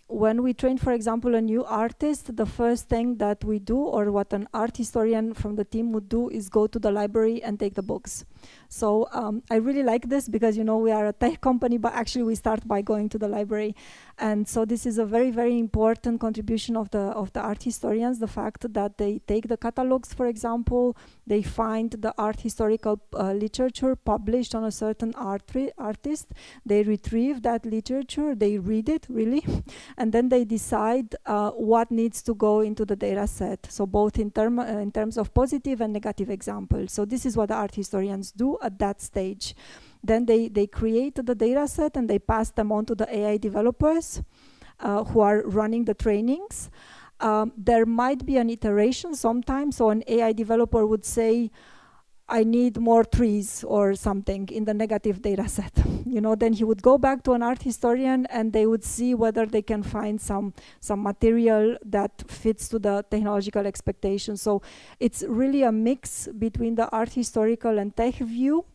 when we train, for example, a new artist, the first thing that we do, or what an art historian from the team would do, is go to the library and take the books. So I really like this because, you know, we are a tech company, but actually we start by going to the library. And so this is a very, very important contribution of the art historians, the fact that they take the catalogs, for example, they find the art historical literature published on a certain artist, they retrieve that literature, they read it, really, and then they decide what needs to go into the data set. So both in terms of positive and negative examples. So this is what the art historians do at that stage. Then they create the data set and they pass them on to the AI developers who are running the trainings. There might be an iteration sometimes, so an AI developer would say, I need more trees or something in the negative data set. You know, then he would go back to an art historian and they would see whether they can find some material that fits to the technological expectations. So it's really a mix between the art historical and tech view.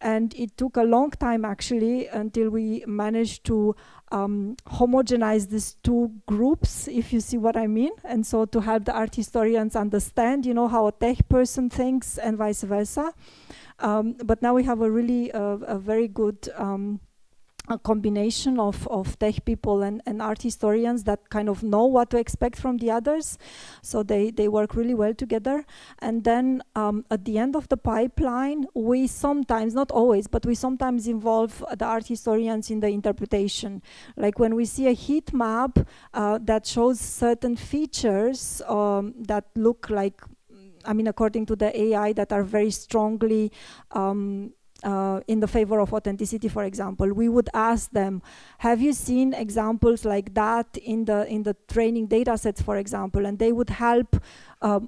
And it took a long time actually until we managed to homogenize these two groups, if you see what I mean. And so to help the art historians understand, you know, how a tech person thinks and vice versa. But now we have a really a very good a combination of tech people and art historians that kind of know what to expect from the others. So they work really well together. And then at the end of the pipeline, we sometimes, not always, but we sometimes involve the art historians in the interpretation. Like when we see a heat map that shows certain features that look like, I mean, according to the AI, that are very strongly in the favor of authenticity, for example, we would ask them, have you seen examples like that in the training data sets, for example? And they would help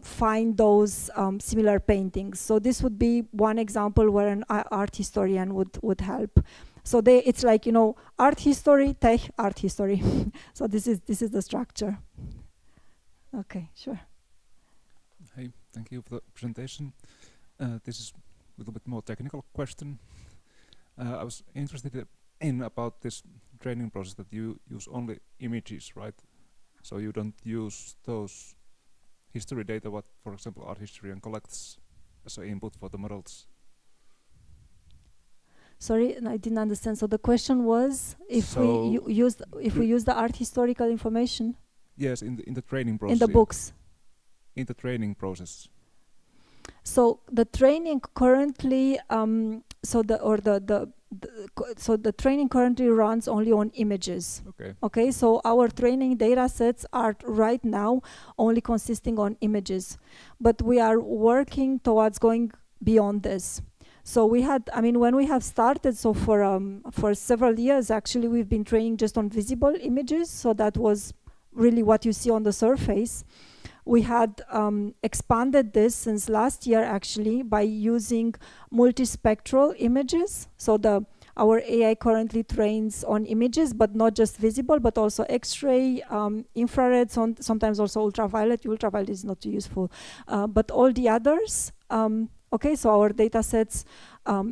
find those similar paintings. So this would be one example where an art historian would help. So it's like, you know, art history, tech, art history. So this is the structure. Okay, sure. Hey, thank you for the presentation. This is a little bit more technical question. I was interested in about this training process that you use only images, right? So you don't use those history data what, for example, art historian collects as an input for the models. Sorry, I didn't understand. So the question was if we use the art historical information. Yes, in the training process. In the books. In the training process. So the training currently, so the training currently runs only on images. Okay. Okay, so our training data sets are right now only consisting on images, but we are working towards going beyond this. So we had, I mean, when we have started, so for several years, actually, we've been training just on visible images. So that was really what you see on the surface. We had expanded this since last year, actually, by using multispectral images. So our AI currently trains on images, but not just visible, but also X-ray, infrared, sometimes also ultraviolet. Ultraviolet is not too useful, but all the others. Okay, so our data sets,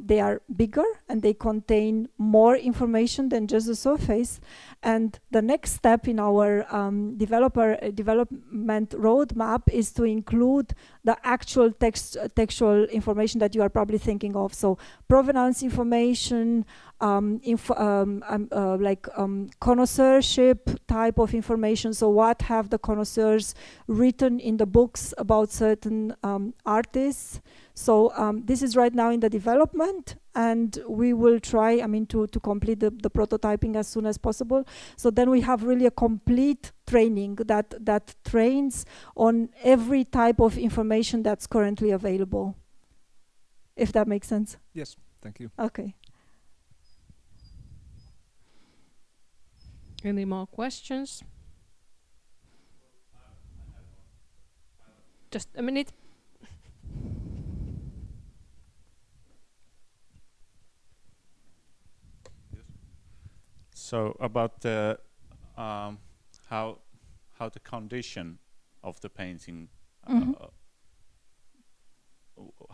they are bigger and they contain more information than just the surface. And the next step in our development roadmap is to include the actual textual information that you are probably thinking of. So provenance information, connoisseurship type of information. So what have the connoisseurs written in the books about certain artists? So this is right now in the development, and we will try, I mean, to complete the prototyping as soon as possible. So then we have really a complete training that trains on every type of information that's currently available. If that makes sense. Yes, thank you. Okay. Any more questions? Just a minute. So about the how the condition of the painting,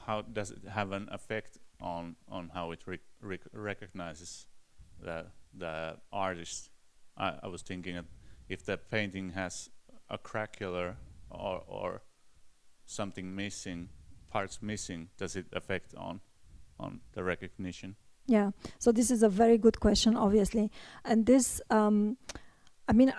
how does it have an effect on how it recognizes the artist? I was thinking that if the painting has a craquelure or something missing, parts missing, does it affect on the recognition? Yeah, so this is a very good question, obviously. And this,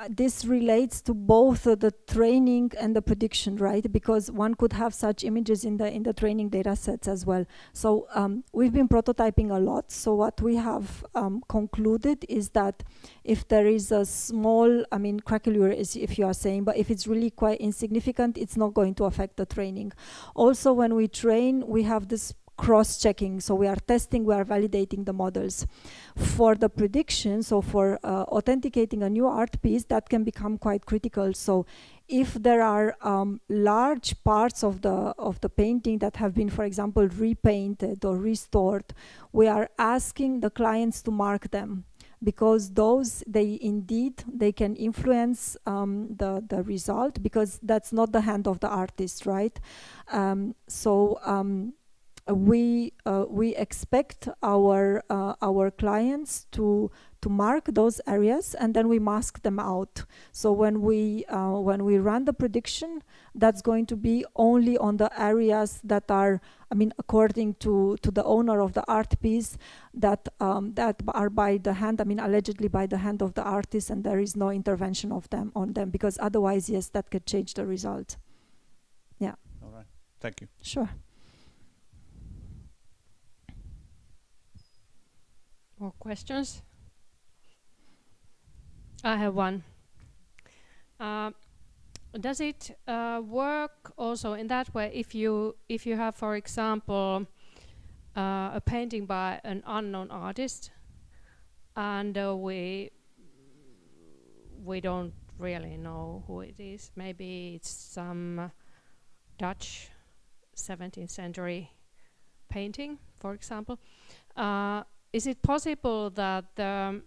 this relates to both the training and the prediction, right? Because one could have such images in the training data sets as well. So we've been prototyping a lot. So what we have concluded is that if there is a small, craquelure is if you are saying, but if it's really quite insignificant, it's not going to affect the training. Also, when we train, we have this cross-checking, so we are testing, we are validating the models. For the prediction, so for authenticating a new art piece, that can become quite critical. So if there are large parts of the painting that have been, for example, repainted or restored, we are asking the clients to mark them, because those, they can influence the result, because that's not the hand of the artist, right? We expect our clients to mark those areas, and then we mask them out. So when we run the prediction, that's going to be only on the areas that are, according to the owner of the art piece, that are by the hand, allegedly by the hand of the artist, and there is no intervention on them, because otherwise, yes, that could change the result. Yeah. All right. Thank you. Sure. More questions? I have one. Does it work also in that way if you have, for example, a painting by an unknown artist, and we don't really know who it is? Maybe it's some Dutch 17th century painting, for example. Is it possible that the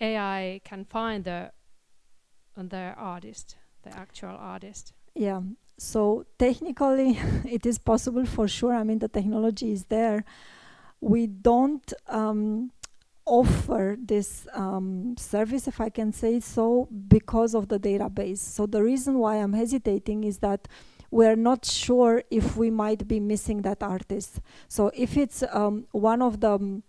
AI can find the artist, the actual artist? Yeah, so technically it is possible for sure. The technology is there. We don't offer this service, if I can say so, because of the database. So the reason why I'm hesitating is that we're not sure if we might be missing that artist. So if it's one of the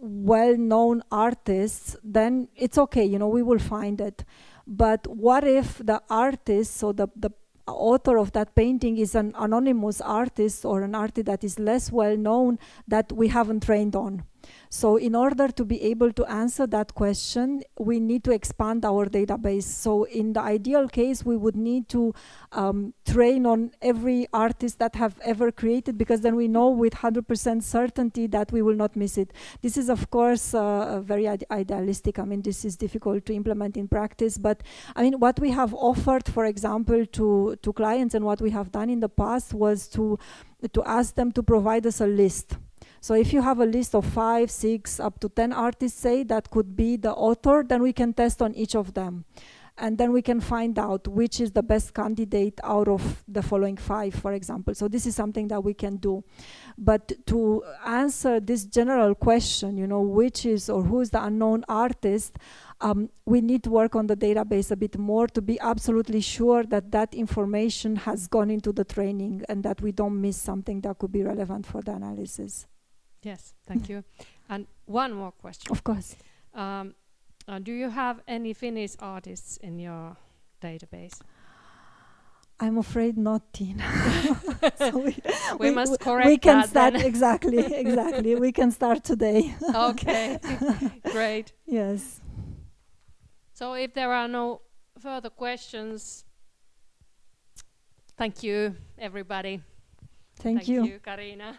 well-known artists, then it's okay, we will find it. But what if the artist, so the author of that painting is an anonymous artist or an artist that is less well known that we haven't trained on. So in order to be able to answer that question, we need to expand our database. So in the ideal case, we would need to train on every artist that have ever created, because then we know with 100% certainty that we will not miss it. This is, of course, very idealistic. I mean, this is difficult to implement in practice. But I mean, what we have offered, for example, to clients, and what we have done in the past was to ask them to provide us a list. So if you have a list of 5, 6, up to 10 artists, say, that could be the author, then we can test on each of them. And then we can find out which is the best candidate out of the following 5, for example. So this is something that we can do. But to answer this general question, you know, which is or who is the unknown artist, we need to work on the database a bit more to be absolutely sure that that information has gone into the training and that we don't miss something that could be relevant for the analysis. Yes, thank you. And one more question. Of course. Do you have any Finnish artists in your database? I'm afraid not, Tina. So we must correct we can that start then. exactly. We can start today. Okay, great. Yes. So if there are no further questions, thank you, everybody. Thank you. Thank you, Carina.